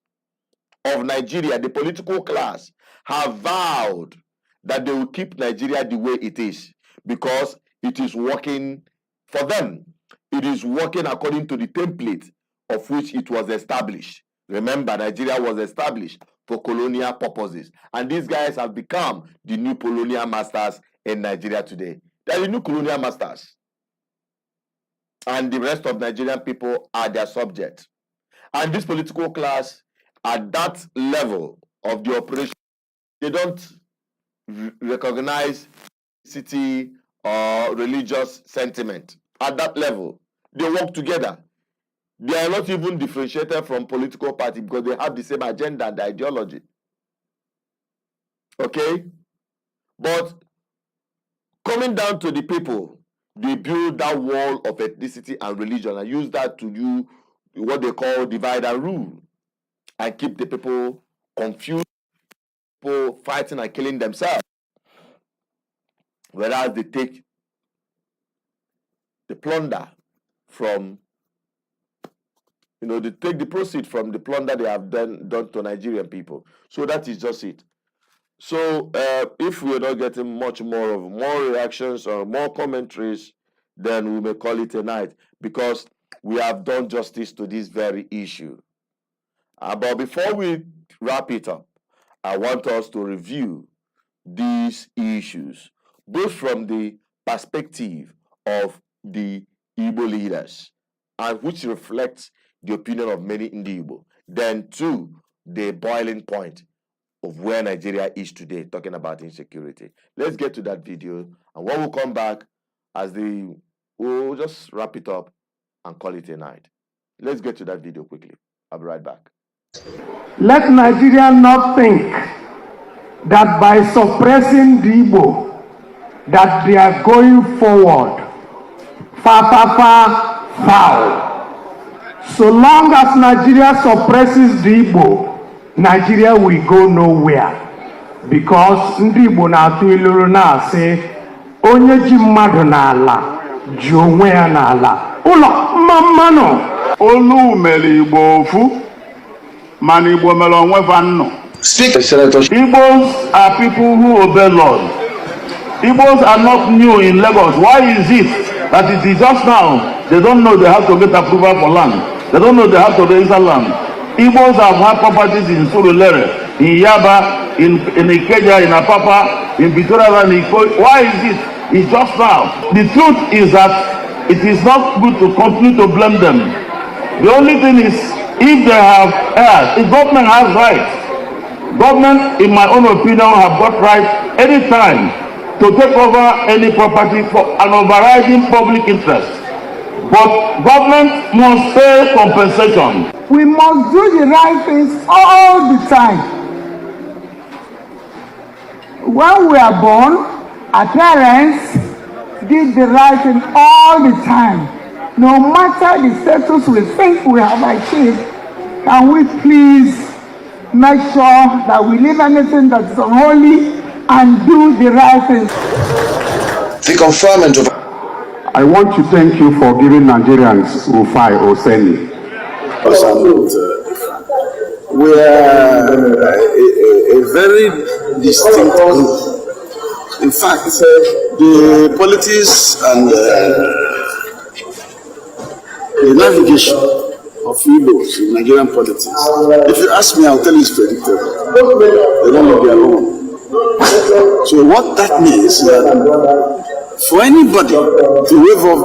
of Nigeria, the political class, have vowed that they will keep Nigeria the way it is, because it is working for them. It is working according to the template of which it was established. Remember, Nigeria was established for colonial purposes, and these guys have become the new colonial masters in Nigeria today. They are the new colonial masters, and the rest of Nigerian people are their subjects. And this political class, at that level of the operation, they don't recognize city or religious sentiment. At that level, they work together. They are not even differentiated from political party, because they have the same agenda and ideology. Okay? But coming down to the people, they build that wall of ethnicity and religion and use that to do what they call divide and rule, and keep the people confused, people fighting and killing themselves. Whereas they take the plunder from, they take the proceeds from the plunder they have done to Nigerian people. So that is just it. So if we're not getting more reactions or more commentaries, then we may call it a night, because we have done justice to this very issue. But before we wrap it up, I want us to review these issues, both from the perspective of the Igbo leaders, and which reflects the opinion of many in the Igbo, then to the boiling point of where Nigeria is today, talking about insecurity. Let's get to that video, and when we come back, we'll just wrap it up and call it a night. Let's get to that video quickly. I'll be right back. Let Nigeria not think that by suppressing the Igbo, that they are going forward. Foul. So long as Nigeria suppresses the Igbo, Nigeria will go nowhere. Because ndị Igbo na-atụ iluru na-asị onye ji mmadụ n'ala ji onwe ya n'ala. Ụlọ mmanụ. Olu mere Igbo ofu, mana Igbo mere onwe fa nnụ. Igbos are people who obey laws. Igbos are not new in Lagos. Why is it that it is just now they don't know they have to get approval for land? They don't know they have to register land. Igbos have had properties in Surulere, in Yaba, in Ikeja, in Apapa, in Victoria, and Iko. Why is it? It's just now. The truth is that it is not good to continue to blame them. The only thing is, if they have heirs, if government has rights, government, in my own opinion, have got right anytime to take over any property for an overriding public interest. But government must pay compensation. We must do the right things all the time. When we are born, our parents did the right thing all the time. No matter the status we think we have achieved, can we please make sure that we leave anything that is unholy and do the right thing. The conferment of... I want to thank you for giving Nigerians Rufai Oseni. We are a very distinct group. In fact, the politics and the navigation of Igbos in Nigerian politics, if you ask me, I'll tell you it's predictable. They don't know their own. So what that means is that for anybody to wave off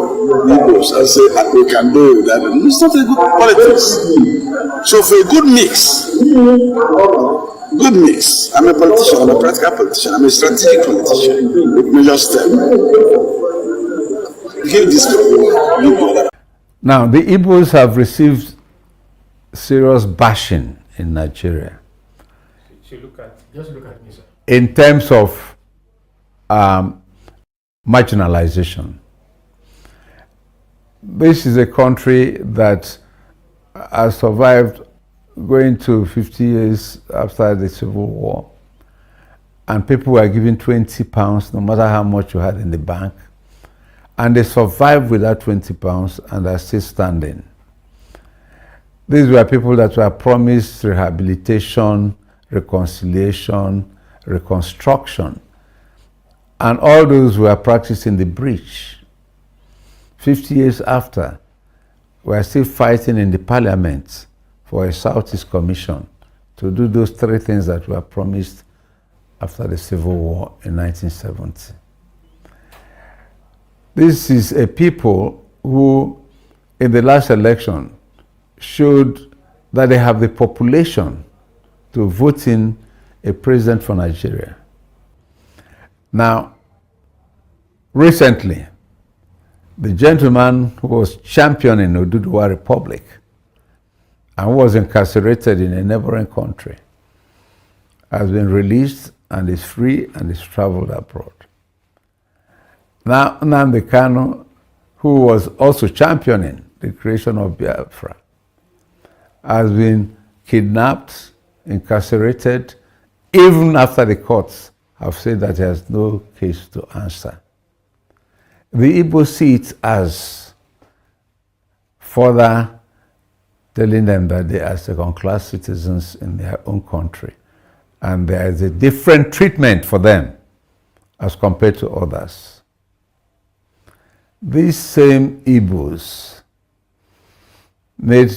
the Igbos and say, we can do that, it's not a good politics. So for a good mix, I'm a politician, I'm a practical politician, I'm a strategic politician with major steps. Give this people. Now, the Igbos have received serious bashing in Nigeria. Just look at me, sir. In terms of marginalization. This is a country that has survived going to 50 years after the Civil War, and people were given £20 no matter how much you had in the bank, and they survived with that £20 and are still standing. These were people that were promised rehabilitation, reconciliation, reconstruction, and all those who are practicing the breach. 50 years after, we are still fighting in the parliament for a Southeast Commission to do those three things that were promised after the Civil War in 1970. This is a people who, in the last election, showed that they have the population to vote in a president for Nigeria. Now, recently, the gentleman who was championing Oduduwa Republic and was incarcerated in a neighboring country has been released and is free and is traveled abroad. Now, Nnamdi Kanu, who was also championing the creation of Biafra, has been kidnapped, incarcerated, even after the courts have said that he has no case to answer. The Igbo see it as further telling them that they are second-class citizens in their own country, and there is a different treatment for them as compared to others. These same Igbos made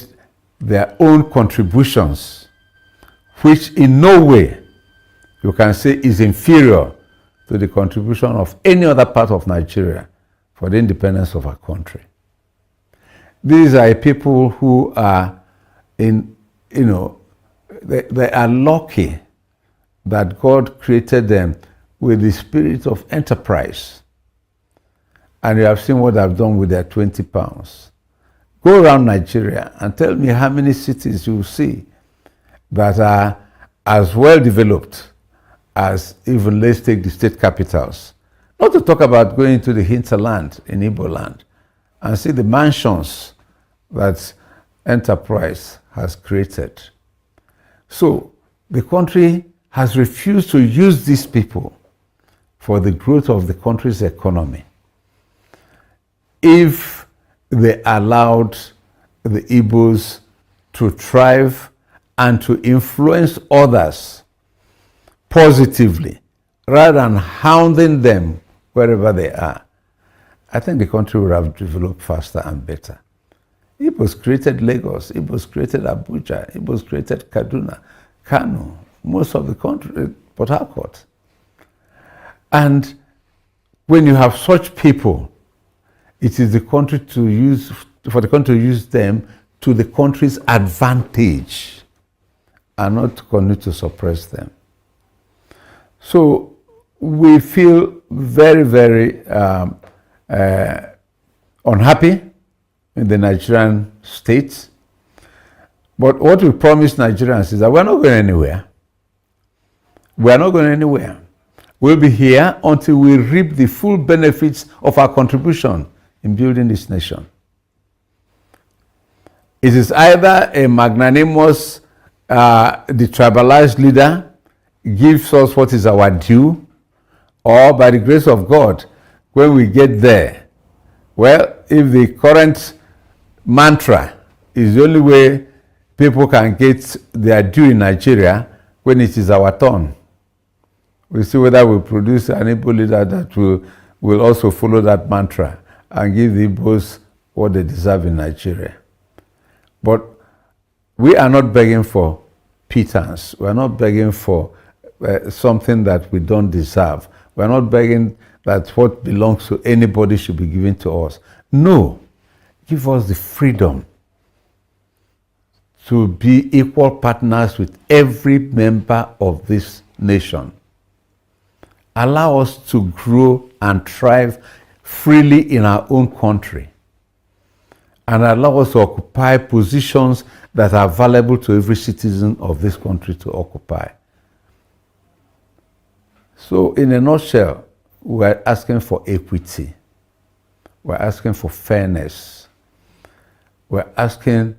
their own contributions, which in no way you can say is inferior to the contribution of any other part of Nigeria for the independence of our country. These are people who are they are lucky that God created them with the spirit of enterprise. And you have seen what I've done with their £20. Go around Nigeria and tell me how many cities you see that are as well developed as, even let's take the state capitals. Not to talk about going to the hinterland in Igbo land and see the mansions that enterprise has created. So the country has refused to use these people for the growth of the country's economy. If they allowed the Igbos to thrive and to influence others positively, rather than hounding them wherever they are, I think the country would have developed faster and better. Igbos created Lagos, Igbos created Abuja, Igbos created Kaduna, Kano, most of the country, Port Harcourt. And when you have such people, it is the country to use, for the country to use them to the country's advantage and not to continue to suppress them. So we feel very, very unhappy in the Nigerian state. But what we promise Nigerians is that we're not going anywhere. We're not going anywhere. We'll be here until we reap the full benefits of our contribution in building this nation. It is either a magnanimous, the tribalized leader gives us what is our due, or by the grace of God, when we get there, well, if the current mantra is the only way people can get their due in Nigeria, when it is our turn, we'll see whether we produce an Igbo leader that will also follow that mantra and give the Igbos what they deserve in Nigeria. But we are not begging for pittance. We are not begging for something that we don't deserve. We are not begging that what belongs to anybody should be given to us. No, give us the freedom to be equal partners with every member of this nation. Allow us to grow and thrive freely in our own country, and allow us to occupy positions that are valuable to every citizen of this country to occupy. So in a nutshell, we're asking for equity. We're asking for fairness. We're asking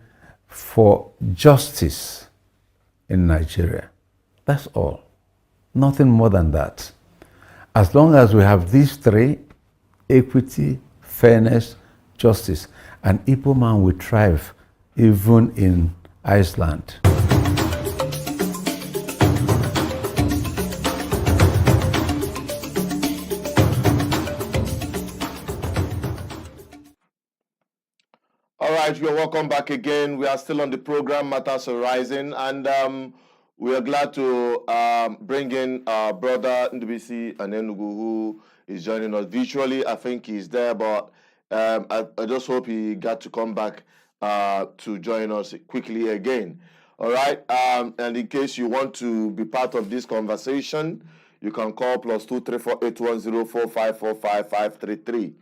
for justice in Nigeria. That's all. Nothing more than that. As long as we have these three, equity, fairness, justice, an Igbo man will thrive even in Iceland. All right, you're welcome back again. We are still on the program Matters Arising, and we are glad to bring in our brother Ndubisi Anenugu, who is joining us virtually. I think he's there, but I just hope he got to come back to join us quickly again. All right, and in case you want to be part of this conversation, you can call +2 34 810 4545 533.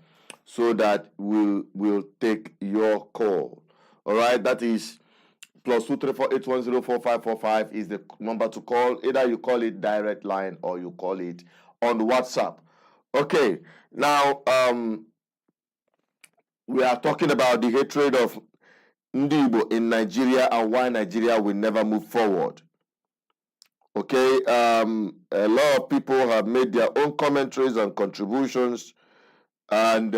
So that we'll take your call. All right, that is +2 34 810 4545 is the number to call. Either you call it direct line or you call it on WhatsApp. Okay, now we are talking about the hatred of Igbo in Nigeria and why Nigeria will never move forward. Okay, a lot of people have made their own commentaries and contributions, and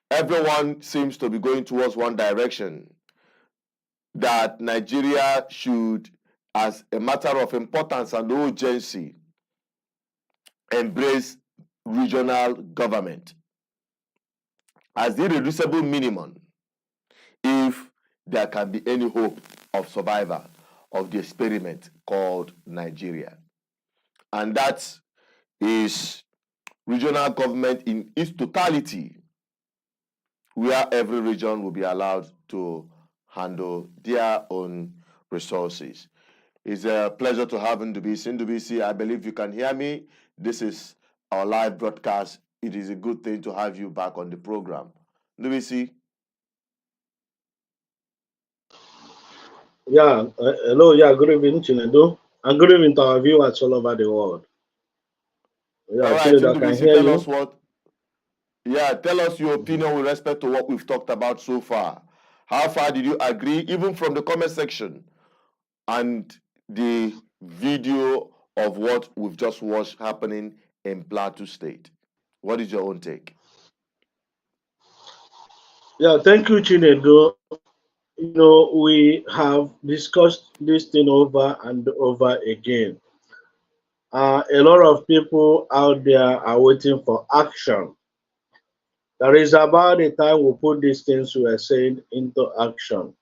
everyone seems to be going towards one direction, that Nigeria should, as a matter of importance and urgency, embrace regional government as the irreducible minimum if there can be any hope of survival of the experiment called Nigeria. And that is regional government in its totality, where every region will be allowed to handle their own resources. It's a pleasure to have Ndubisi. Ndubisi, I believe you can hear me. This is our live broadcast. It is a good thing to have you back on the program. Ndubisi. Yeah, hello, yeah, good evening, Chinedu. And good evening to our viewers all over the world. All Yeah, right, Chinedu, I can Chindubisi, hear tell us you. what. Yeah, tell us your opinion with respect to what we've talked about so far. How far did you agree, even from the comment section, and the video of what we've just watched happening in Plateau State? What is your own take? Yeah, thank you, Chinedu. You know, we have discussed this thing over and over again. A lot of people out there are waiting for action. There is about a time we put these things we are saying into action.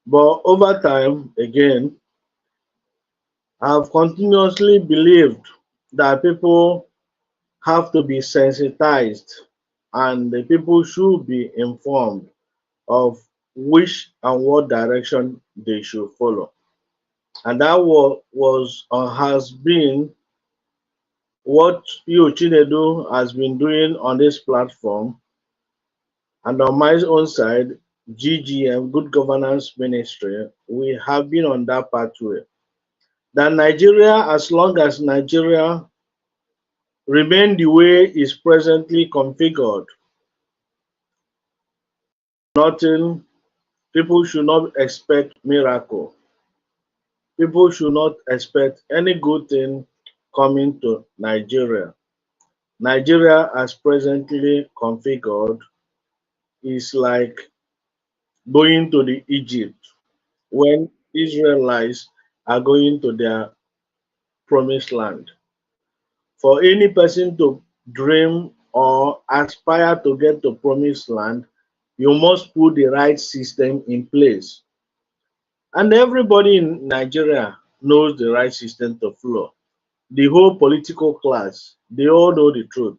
But over time, again, I have continuously believed that people have to be sensitized and the people should be informed of which and what direction they should follow. And that was or has been what you, Chinedu, has been doing on this platform. And on my own side, GGM, Good Governance Ministry, we have been on that pathway. That Nigeria, as long as Nigeria remain the way is presently configured, nothing, people should not expect miracle. People should not expect any good thing coming to Nigeria. Nigeria, as presently configured, is like going to the Egypt when Israelites are going to their promised land. For any person to dream or aspire to get to promised land, you must put the right system in place. And everybody in Nigeria knows the right system to flow. The whole political class, they all know the truth.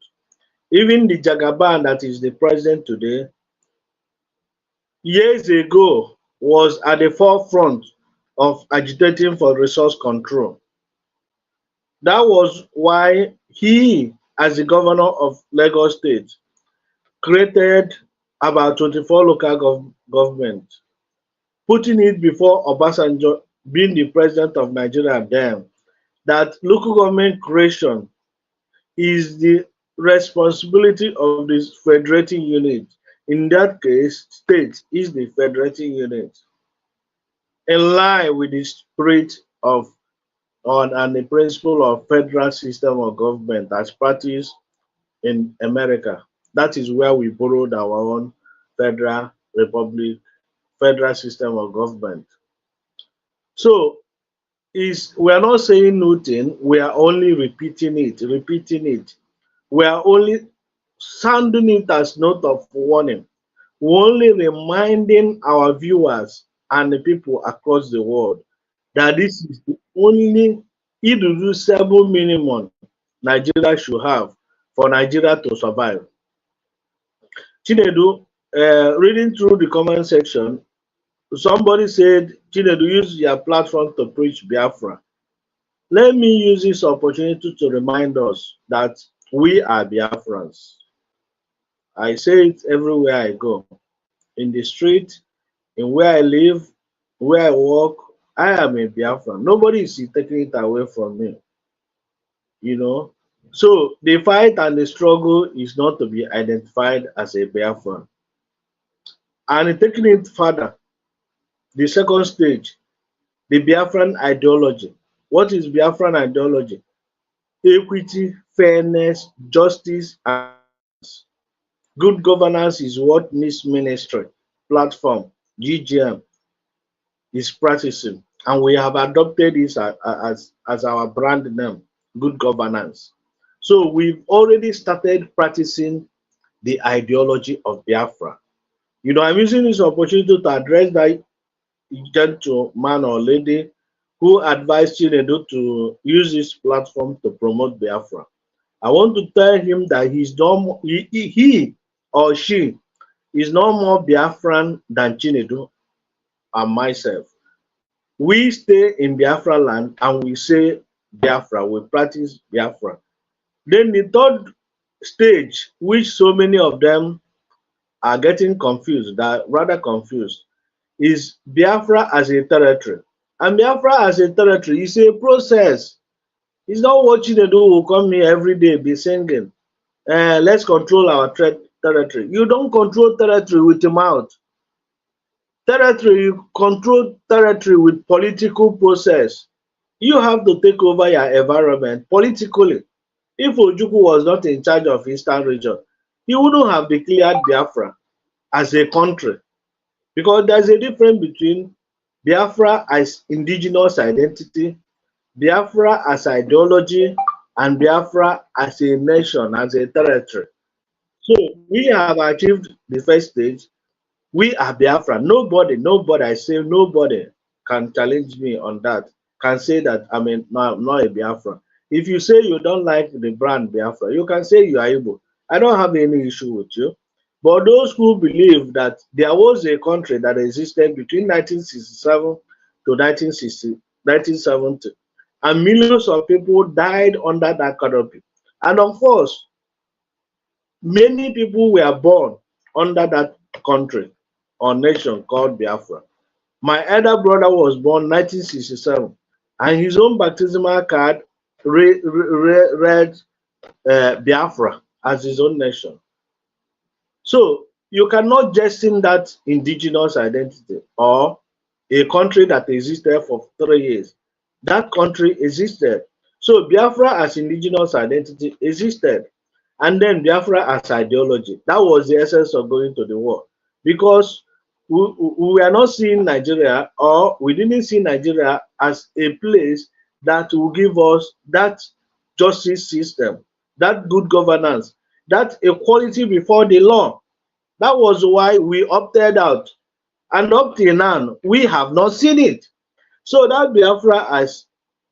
Even the Jagaban that is the president today, years ago was at the forefront of agitating for resource control. That was why he, as the governor of Lagos State, created about 24 local governments, putting it before Obasanjo being the president of Nigeria then, that local government creation is the responsibility of the federating unit. In that case, state is the federating unit, in line with the spirit of on and the principle of federal system of government as practiced in America. That is where we borrowed our own federal republic, federal system of government. So is we are not saying nothing, we are only repeating it, repeating it. We are only sounding it as note of warning. We're only reminding our viewers and the people across the world that this is the only irreducible minimum Nigeria should have for Nigeria to survive. Chinedu, reading through the comment section, somebody said, Chinedu, use your platform to preach Biafra. Let me use this opportunity to remind us that we are Biafrans. I say it everywhere I go. In the street, in where I live, where I work, I am a Biafran. Nobody is taking it away from me. You know. So the fight and the struggle is not to be identified as a Biafran. And taking it further, the second stage, the Biafran ideology. What is Biafran ideology? Equity, fairness, justice, and good governance is what this ministry platform, GGM, is practicing. And we have adopted this as our brand name, good governance. So we've already started practicing the ideology of Biafra. You know, I'm using this opportunity to address that gentleman or lady who advised Chinedu to use this platform to promote Biafra. I want to tell him that he or she is no more Biafran than Chinedu and myself. We stay in Biafra land and we say Biafra, we practice Biafra. Then the third stage, which so many of them are getting confused, that rather confused, is Biafra as a territory. And Biafra as a territory is a process. It's not what you do who come here every day be singing. Let's control our territory. You don't control territory with the mouth. Territory, you control territory with political process. You have to take over your environment politically. If Ojukwu was not in charge of Eastern region, he wouldn't have declared Biafra as a country. Because there's a difference between Biafra as indigenous identity, Biafra as ideology, and Biafra as a nation, as a territory. So we have achieved the first stage. We are Biafra. Nobody, I say nobody can challenge me on that, can say that not a Biafra. If you say you don't like the brand Biafra, you can say you are Igbo. I don't have any issue with you. But those who believe that there was a country that existed between 1967 to 1970, and millions of people died under that canopy. And of course, many people were born under that country or nation called Biafra. My elder brother was born 1967, and his own baptismal card read Biafra as his own nation. So you cannot jettison that indigenous identity or a country that existed for 3 years. That country existed. So Biafra as indigenous identity existed. And then Biafra as ideology. That was the essence of going to the war. Because we are not seeing Nigeria, or we didn't see Nigeria as a place that will give us that justice system, that good governance, that equality before the law. That was why we opted out. And up till now, we have not seen it. So that Biafra as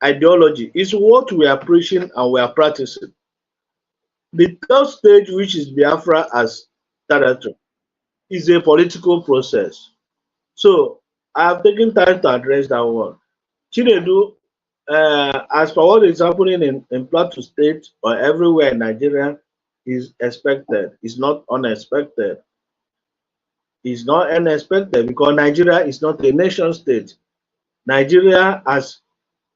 ideology is what we are preaching and we are practicing. The third stage, which is Biafra as territory, is a political process. So I have taken time to address that one. Chinedu, as for what is happening in Plateau State or everywhere in Nigeria, is expected. It's not unexpected. It's not unexpected because Nigeria is not a nation state. Nigeria, as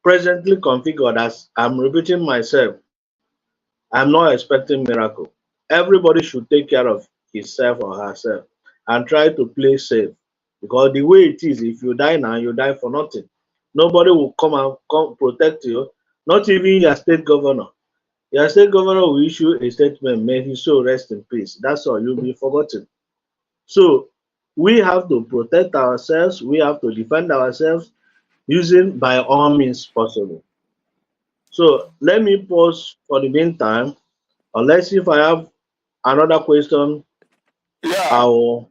presently configured, as I'm repeating myself, I'm not expecting miracle. Everybody should take care of himself or herself and try to play safe. Because the way it is, if you die now, you die for nothing. Nobody will come protect you, not even your state governor. Your state governor will issue a statement, may his soul rest in peace. That's all, you'll be forgotten. So we have to protect ourselves, we have to defend ourselves using by all means possible. So let me pause for the meantime, unless if I have another question, Yeah, I'll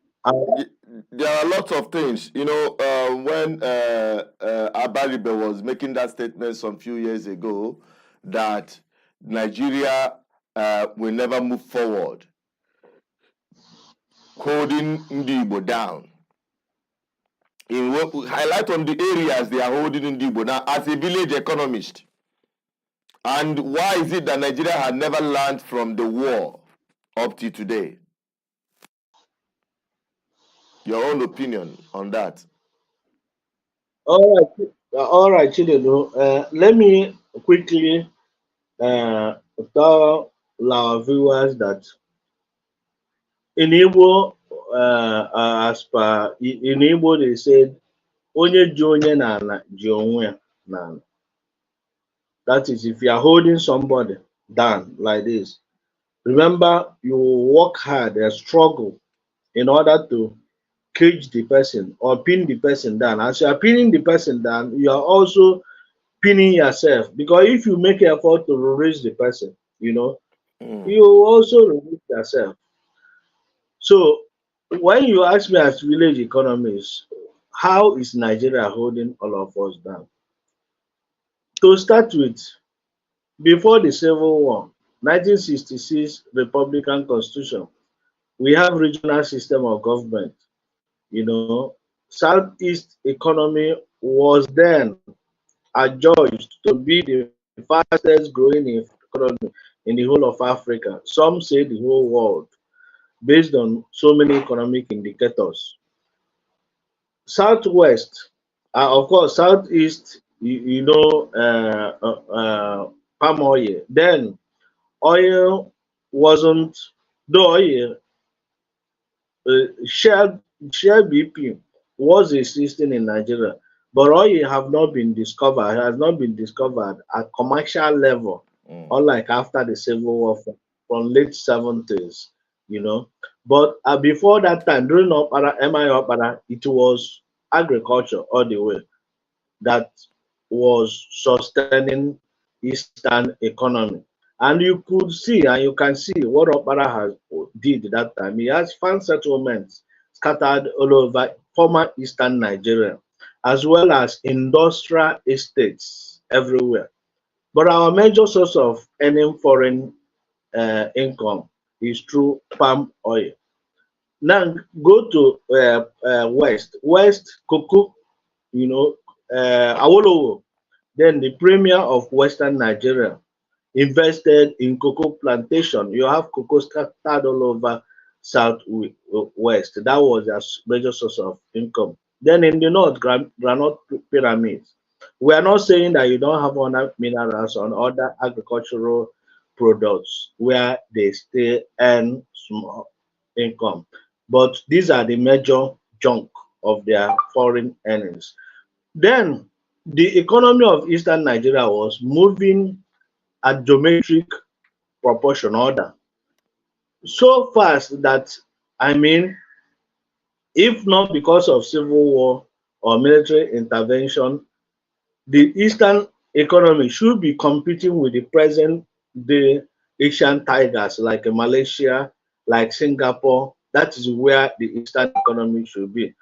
there are lots of things. You know, when Abaribe was making that statement some few years ago that Nigeria will never move forward, holding Ndi Igbo down. Highlight on the areas they are holding Ndi Igbo now as a village economist. And why is it that Nigeria had never learned from the war up to today? Your own opinion on that. all right, Chinedu. Let me quickly tell our viewers that in Igbo, as per in Igbo, they said, "Onye ji onye n'ala ji onwe ya n'ala." That is, if you are holding somebody down like this, remember you work hard and struggle in order to cage the person or pin the person down. As you are pinning the person down, you are also pinning yourself, because if you make effort to release the person, you also release yourself. So when you ask me as village economists, how is Nigeria holding all of us down? To start with, before the Civil War, 1966 Republican Constitution, we have regional system of government. Southeast economy was then adjudged to be the fastest growing economy in the whole of Africa. Some say the whole world, based on so many economic indicators. Southwest, of course, Southeast, palm oil. Then oil wasn't, though oil, share BP was existing in Nigeria, but oil have not been discovered, has not been discovered at commercial level, unlike after the Civil War from late 70s, you know. But before that time, during MI Opera, it was agriculture all the way that was sustaining Eastern economy. And you could see and you can see what Okpara has did that time. He has found settlements scattered all over former Eastern Nigeria, as well as industrial estates everywhere. But our major source of earning foreign income is through palm oil. Now go to West. West cocoa, Awolowo, then the premier of Western Nigeria, invested in cocoa plantation. You have cocoa scattered all over southwest. That was their major source of income. Then in the north, granite pyramids. We are not saying that you don't have other minerals or other agricultural products where they still earn small income, but these are the major chunk of their foreign earnings. Then the economy of Eastern Nigeria was moving at geometric proportion order so fast that, I mean, if not because of civil war or military intervention, the Eastern economy should be competing with the present day Asian tigers like Malaysia, like Singapore. That is where the Eastern economy should be.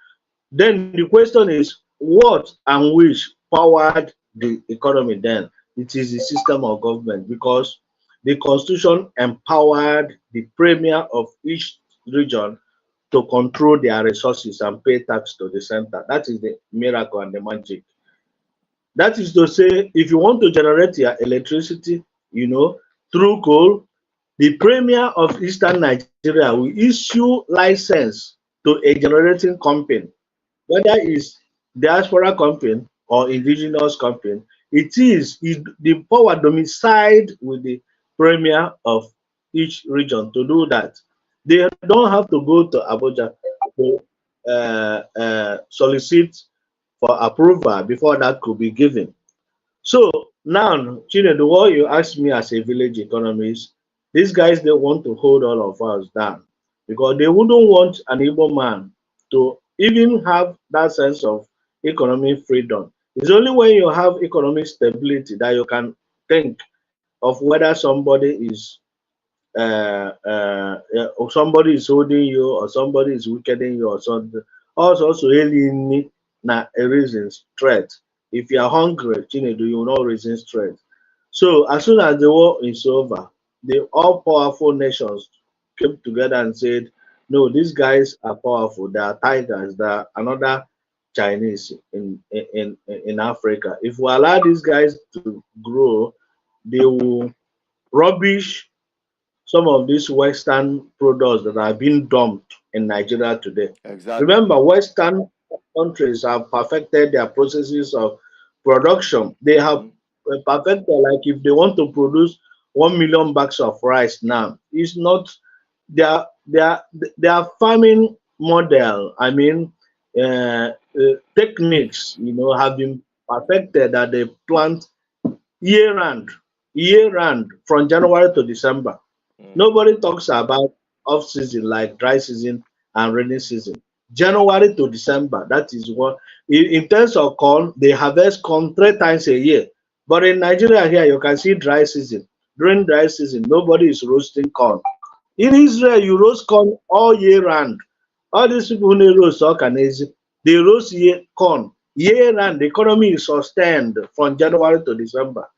Then the question is, what and which powered the economy then? It is the system of government, because the constitution empowered the premier of each region to control their resources and pay tax to the center. That is the miracle and the magic. That is to say, if you want to generate your electricity, through coal, the premier of Eastern Nigeria will issue license to a generating company, whether it's diaspora company or indigenous company. The power domiciled with the premier of each region to do that. They don't have to go to Abuja to solicit for approval before that could be given. So now, Chinedu, what you ask me as a village economist, these guys, they want to hold all of us down because they wouldn't want an Igbo man to even have that sense of economic freedom. It's only when you have economic stability that you can think of whether somebody is holding you or somebody is wickeding you or something. Also alien na a reason threat. If you are hungry, Chinedu, you will not resist threat. So as soon as the war is over, the all powerful nations came together and said, no, these guys are powerful. They are tigers. They are another Chinese in Africa. If we allow these guys to grow, they will rubbish some of these Western products that are being dumped in Nigeria today. Exactly. Remember, Western countries have perfected their processes of production. They have perfected, like if they want to produce 1 million bags of rice now, it's not their farming model. I mean, techniques, have been perfected that they plant year round from January to December. Nobody talks about off season like dry season and rainy season. January to December, that is what. In terms of corn, they harvest corn 3 times a year. But in Nigeria here, you can see dry season. During dry season, nobody is roasting corn. In Israel, you roast corn all year round. All these people who roast they roast corn year round. The economy is sustained from January to December.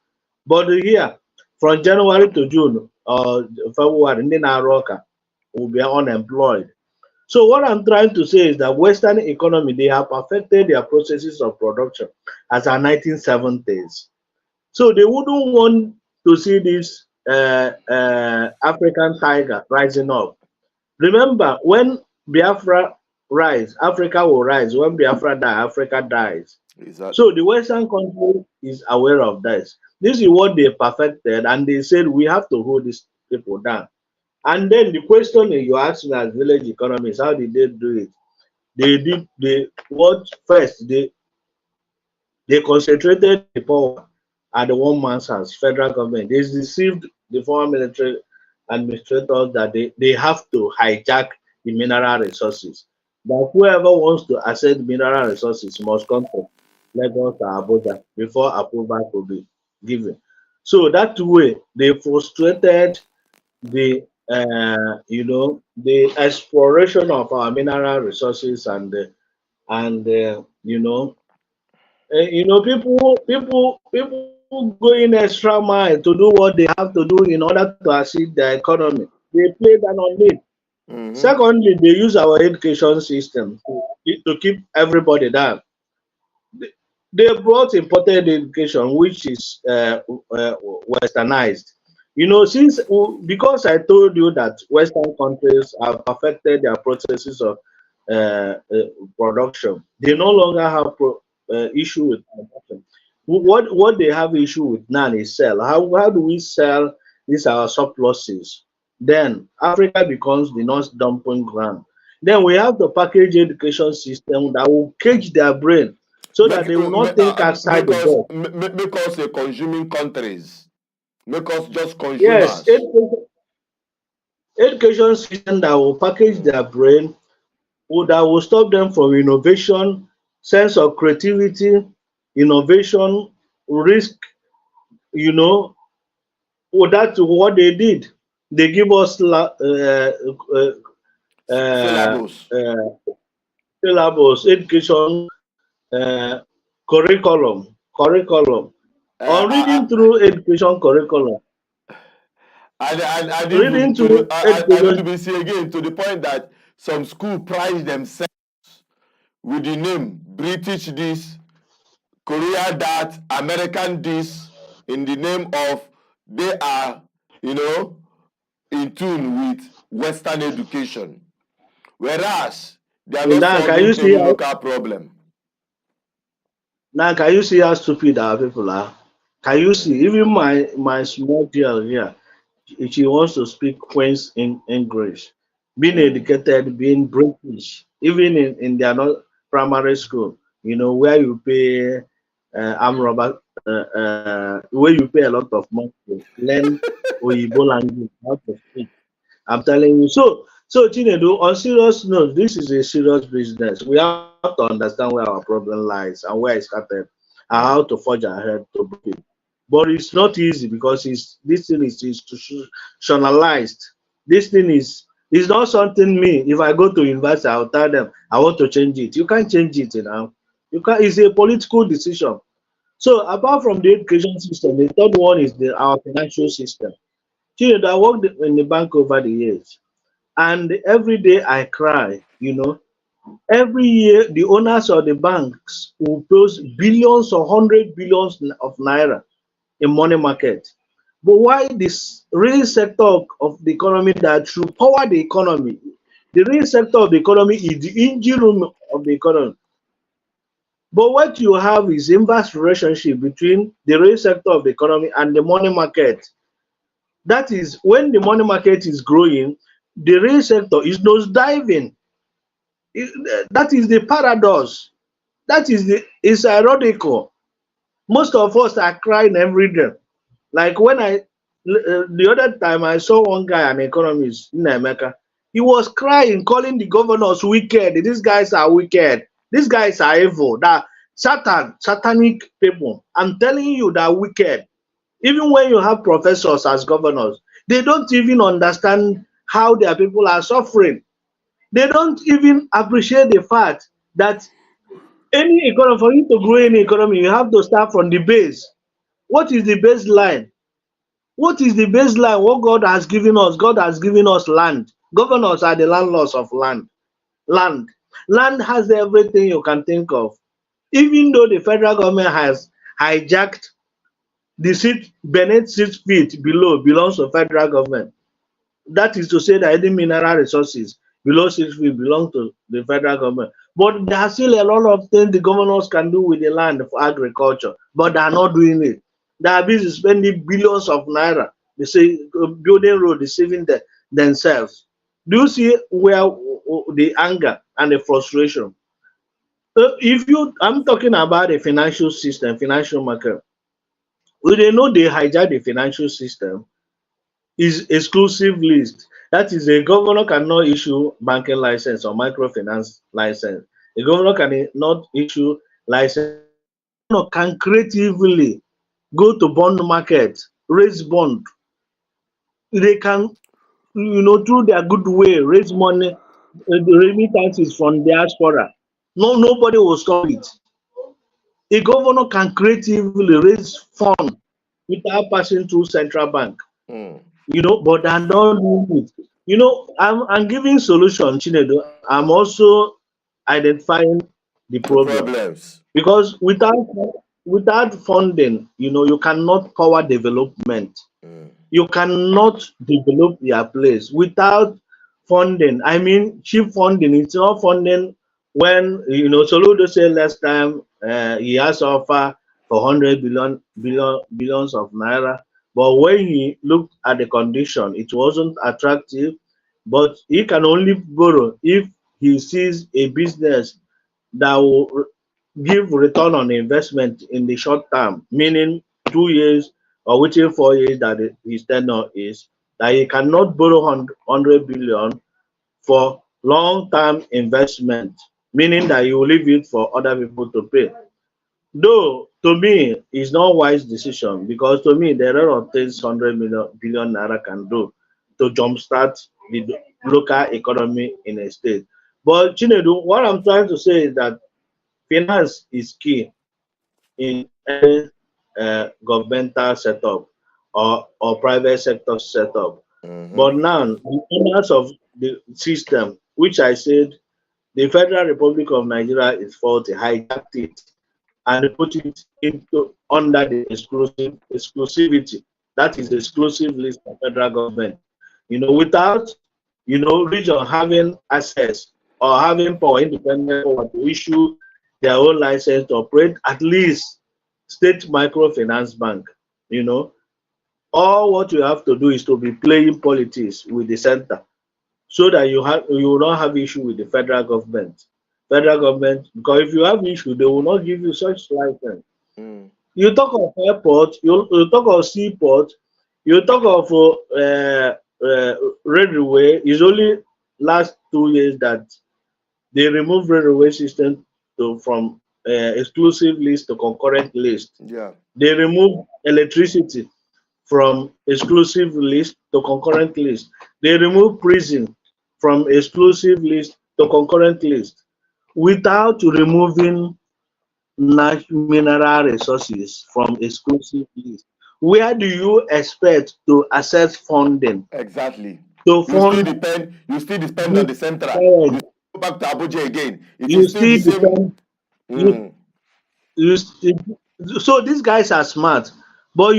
But here, from January to June or February, ndị na-arụ ọka will be unemployed. So what I'm trying to say is that Western economy, they have perfected their processes of production as our 1970s. So they wouldn't want to see this African tiger rising up. Remember, when Biafra rise. Africa will rise. When Biafra dies, Africa dies. Exactly. So the Western country is aware of this. This is what they perfected, and they said we have to hold these people down. And then the question you ask me as village economists, how did they do it? They concentrated the power at the one man's house, federal government. They deceived the former military administrators that they have to hijack the mineral resources. That whoever wants to access mineral resources must come to Lagos or Abuja before approval could be given. So that way they frustrated the the exploration of our mineral resources and people going extra mile to do what they have to do in order to achieve their economy. They play that on it. Secondly, they use our education system to keep everybody down. They brought imported education, which is westernized. Since because I told you that Western countries have perfected their processes of production, they no longer have issue with production. What they have issue with now is sell. How do we sell these our surpluses? Then Africa becomes the non dumping ground. Then we have the package education system that will cage their brain so that they will not think outside the box. Make us a consuming countries. Make us just Yes, consumers. education system that will package their brain, that will stop them from innovation, sense of creativity, innovation, risk. That's what they did. They give us Syllabus. syllabus, education, uh, curriculum. On reading through education curriculum, And even reading through I need to education. be see again to the point that some school prize themselves with the name British this, Korea that, American this, in the name of they are, in tune with Western education. Whereas they are not Now, solving any local problem. can you see how stupid our people are? Can you see? Even my small girl here, if she wants to speak Queen's in English, being educated, being British, even in their not primary school, where you pay where you pay a lot of money to learn Oyibo language, how to speak. I'm telling you. So Chinedu, on serious note, this is a serious business. We have to understand where our problem lies and where it started and how to forge ahead to break it. But it's not easy because this thing is institutionalized. This thing is not something me. If I go to university, I'll tell them I want to change it. You can't change it, You can't. It's a political decision. So apart from the education system, the third one is our financial system. Chinedu, I worked in the bank over the years. And every day I cry. Every year the owners of the banks will post billions or 100 billions of naira in money market. But why this real sector of the economy that should power the economy? The real sector of the economy is the engine room of the economy. But what you have is inverse relationship between the real sector of the economy and the money market. That is when the money market is growing, the real sector is nosediving. That is the paradox. It's ironical. Most of us are crying every day. Like when the other time I saw one guy, an economist in America, he was crying, calling the governors wicked. These guys are wicked. These guys are evil. That satanic people. I'm telling you, they're wicked. Even when you have professors as governors, they don't even understand how their people are suffering. They don't even appreciate the fact that any economy, for you to grow any economy, you have to start from the base. What is the baseline? What is the baseline? What God has given us? God has given us land. Governors are the landlords of land. Land has everything you can think of. Even though the federal government has hijacked the seat beneath 6 feet below belongs to federal government. That is to say that any mineral resources below 6 feet belong to the federal government. But there are still a lot of things the governors can do with the land for agriculture, but they are not doing it. They are busy spending billions of naira. They say building road, deceiving themselves. Do you see where the anger and the frustration? I'm talking about the financial system, financial market. We they know they hijack the financial system is exclusive list. That is, a governor cannot issue banking license or microfinance license. The governor cannot issue license. Governor can creatively go to bond market, raise bond. They can, through their good way, raise money, the remittances from diaspora. No, nobody will stop it. A governor can creatively raise funds without passing through central bank. But I'm not doing it. I'm giving solution, Chinedu. I'm also identifying the problem. Problems. Because without funding, you cannot power development. You cannot develop your place without funding. I mean, cheap funding. It's not funding when Soludo said last time he has offer for 100 billions of naira. But when he looked at the condition, it wasn't attractive. But he can only borrow if he sees a business that will give return on investment in the short term, meaning 2 years or within 4 years that his tenure is, that he cannot borrow 100 billion for long-term investment, meaning that you will leave it for other people to pay. Though to me, it's not wise decision because to me there are of things 100 billion naira can do to jumpstart the local economy in a state. But Chinedu, what I'm trying to say is that finance is key in any governmental setup or private sector setup. But now, the owners of the system, which I said the Federal Republic of Nigeria is faulty, hijacked it and put it into under the exclusivity. That is the exclusive list of federal government. Without region having access or having power, independent power to issue their own license to operate at least state microfinance bank. All what you have to do is to be playing politics with the center so that you will not have issue with the federal government. Federal government, because if you have issue, they will not give you such license. You talk of airport, you talk of seaport, you talk of railway. It's only last 2 years that they removed railway system from exclusive list to concurrent list. Yeah. They removed electricity from exclusive list to concurrent list. They removed prison from exclusive list to concurrent list without removing mineral resources from exclusive list. Where do you expect to access funding? Exactly. To You fund still depend on the central. You go back to Abuja again. It you is still the still same. depend. So these guys are smart, but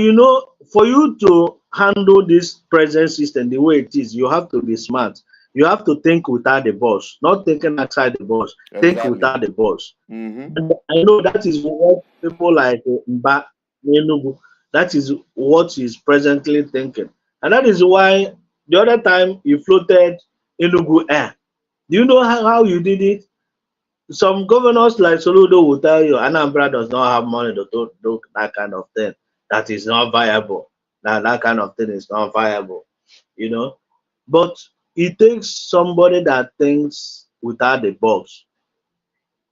for you to handle this present system the way it is, you have to be smart. You have to think without the boss, not thinking outside the boss. Think Exactly. without the boss. And I know that is what people like Mba Enugu, that is what he's presently thinking, and that is why the other time you floated Enugu Air. Do you know how you did it? Some governors like Soludo will tell you Anambra does not have money to do that kind of thing. That is not viable. That kind of thing is not viable. But it takes somebody that thinks without the box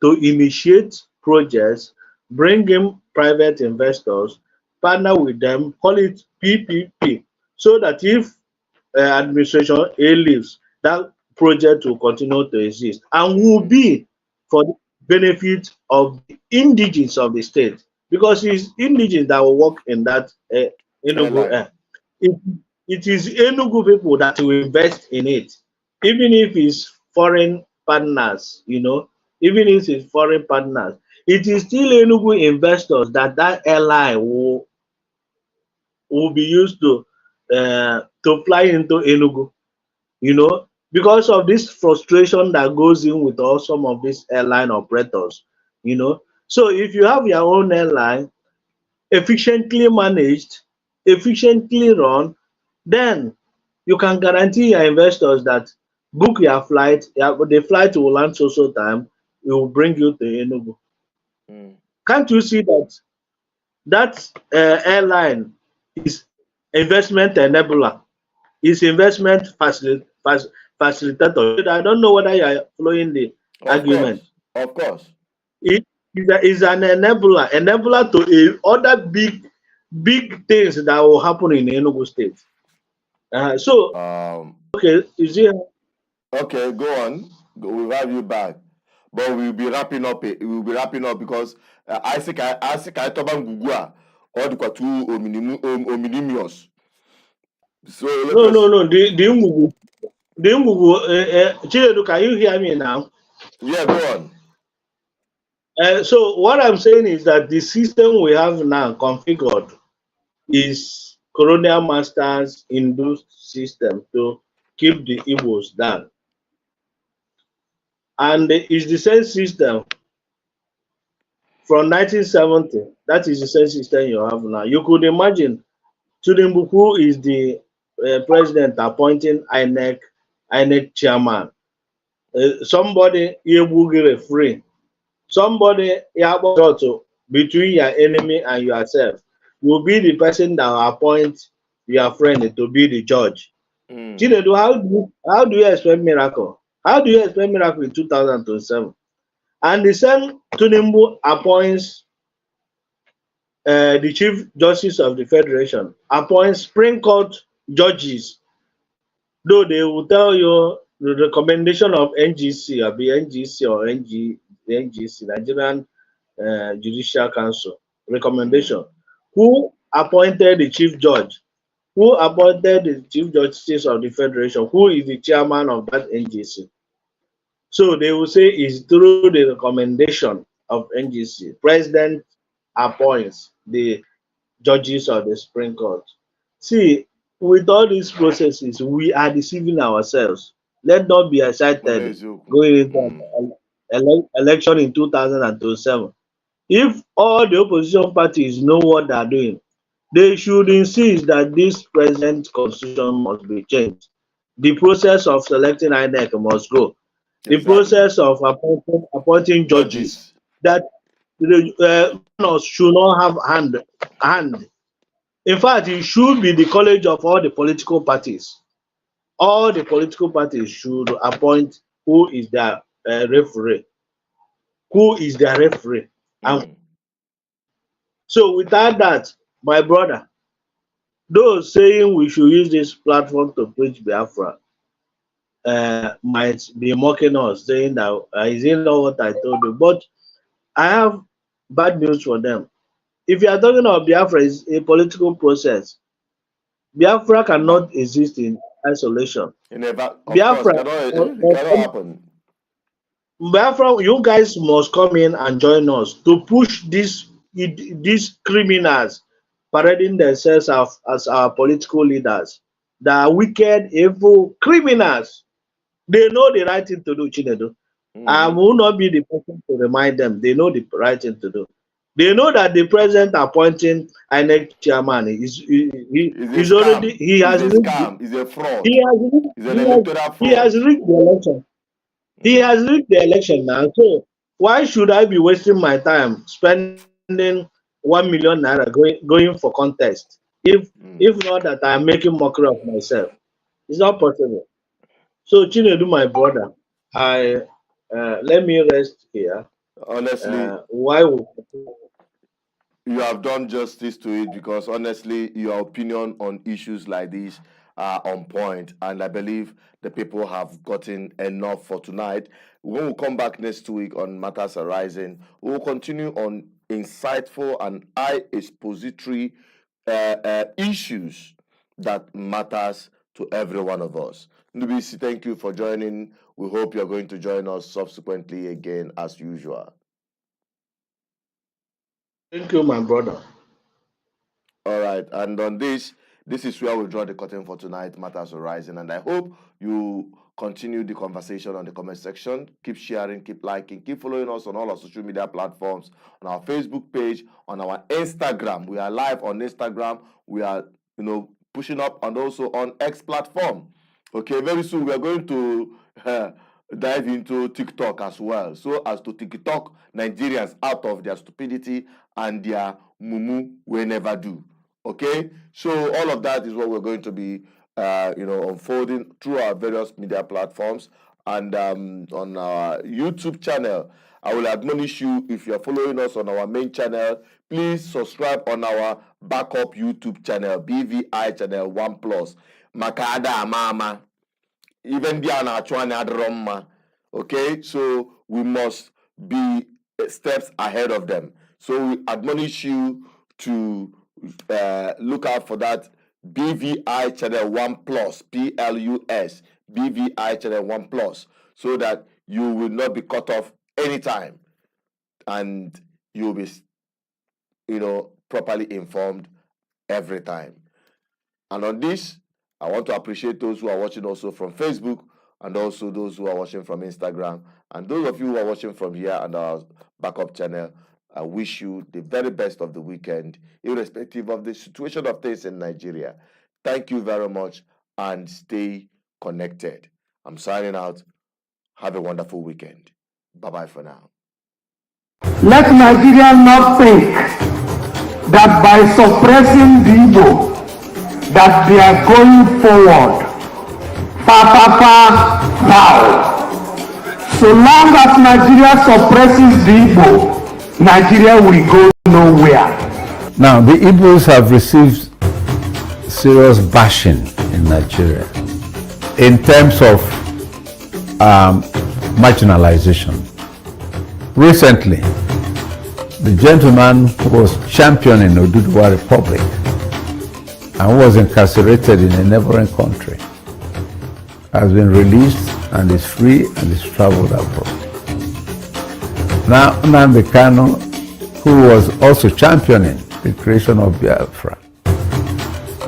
to initiate projects, bring in private investors, partner with them, call it PPP, so that if administration A leaves, that project will continue to exist and will be for the benefit of the indigenes of the state, because it's indigenes that will work in that Enugu. It is Enugu people that will invest in it, even if it's foreign partners, even if it's foreign partners, it is still Enugu investors that airline will be used to fly into Enugu. because of this frustration that goes in with all some of these airline operators, you know. So if you have your own airline, efficiently managed, efficiently run, then you can guarantee your investors that book your flight, the flight will land so time, it will bring you to Enugu. Mm. Can't you see that airline is investment enabler, is investment facilitator? I don't know whether you are following the Of argument. course. Of course. It is an enabler to other big things that will happen in Enugu State. So, Um, okay, you see, okay, go on. We'll have you back. But we'll be wrapping up. We'll be wrapping up because Isaac Toban Gugua or the Kwatu Ominimius. So let us. no, the Ngugu, Chinedu, can you hear me now? Yeah, go on. So what I'm saying is that the system we have now configured is colonial masters induced system to keep the Igbos down. And it's the same system from 1970. That is the same system you have now. You could imagine Tinubu, who is the president appointing INEC chairman, somebody Yebugire free, somebody Yaboto between your enemy and yourself will be the person that will appoint your friend to be the judge. Mm. Chinedu, how do you expect miracle? How do you expect miracle in 2027? And the same Tinubu appoints the Chief Justice of the Federation, appoints Supreme Court judges, though they will tell you the recommendation of NGC or NGC or NGC, Nigerian Judicial Council recommendation. Who appointed the Chief Judge? Who appointed the Chief Justice of the Federation? Who is the chairman of that NGC? So they will say it's through the recommendation of NGC. President appoints the judges of the Supreme Court. See, with all these processes, we are deceiving ourselves. Let's not be excited going into election in 2027. If all the opposition parties know what they are doing, they should insist that this present constitution must be changed. The process of selecting INEC must go. The process of appointing judges, that governors should not have hand. In fact, it should be the college of all the political parties. All the political parties should appoint who is their referee. Who is their referee? And so without that, my brother, those saying we should use this platform to preach Biafra might be mocking us, saying that is it not what I told you? But I have bad news for them. If you are talking about Biafra, it's a political process. Biafra cannot exist in isolation. Biafra, cannot happen. Biafra, you guys must come in and join us to push these criminals parading themselves as our political leaders. They are wicked, evil criminals. They know the right thing to do, Chinedu. I will not be the person to remind them. They know the right thing to do. They know that the president appointing INEC chairman is already he has a scam. He's a fraud. He has rigged the election. He has rigged the election now. So why should I be wasting my time spending 1 million naira going for contest if not that I'm making mockery of myself? It's not possible. So Chinedu, my brother, I let me rest here. Honestly, why would you have done justice to it because honestly, your opinion on issues like this are on point, and I believe the people have gotten enough for tonight. When we come back next week on Matters Arising, we will continue on insightful and high expository issues that matters to every one of us. Nubisi, thank you for joining. We hope you're going to join us subsequently again as usual. Thank you, my brother. All right, and on this, this is where we draw the curtain for tonight, Matters Arising. And I hope you continue the conversation on the comment section. Keep sharing, keep liking, keep following us on all our social media platforms, on our Facebook page, on our Instagram. We are live on Instagram. We are, pushing up, and also on X platform. Okay, very soon we are going to dive into TikTok as well, so as to TikTok Nigerians out of their stupidity and their mumu we never do. Okay, so all of that is what we're going to be unfolding through our various media platforms and on our YouTube channel. I will admonish you, if you're following us on our main channel, please subscribe on our backup YouTube channel, BVI channel 1+. Makada mama. Even Diana Chwana Roma. Okay, so we must be steps ahead of them. So we admonish you to look out for that BVI channel 1+, PLUS, BVI channel 1+, so that you will not be cut off anytime, and you'll be, properly informed every time. And on this, I want to appreciate those who are watching also from Facebook, and also those who are watching from Instagram, and those of you who are watching from here and our backup channel. I wish you the very best of the weekend, irrespective of the situation of things in Nigeria. Thank you very much, and stay connected. I'm signing out. Have a wonderful weekend. Bye-bye for now. Let Nigerians not think that by suppressing the Igbo, that they are going forward. Now. So long as Nigeria suppresses the Igbo, Nigeria will go nowhere. Now, the Igbos have received serious bashing in Nigeria in terms of marginalization. Recently, the gentleman who was championing Oduduwa Republic and who was incarcerated in a neighboring country has been released and is free and is traveled abroad. Now, Nnamdi Kanu, who was also championing the creation of Biafra,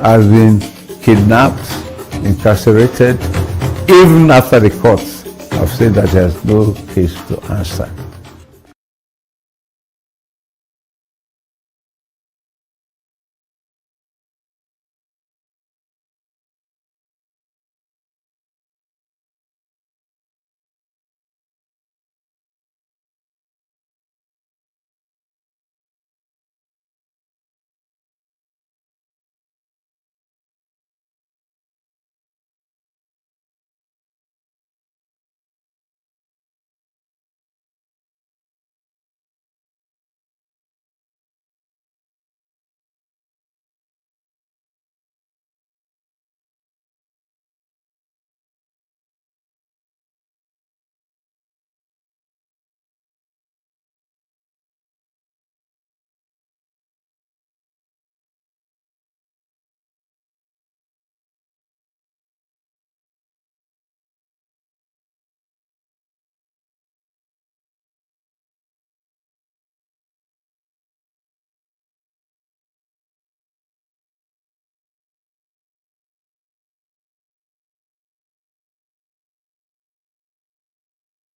has been kidnapped, incarcerated, even after the courts have said that he has no case to answer.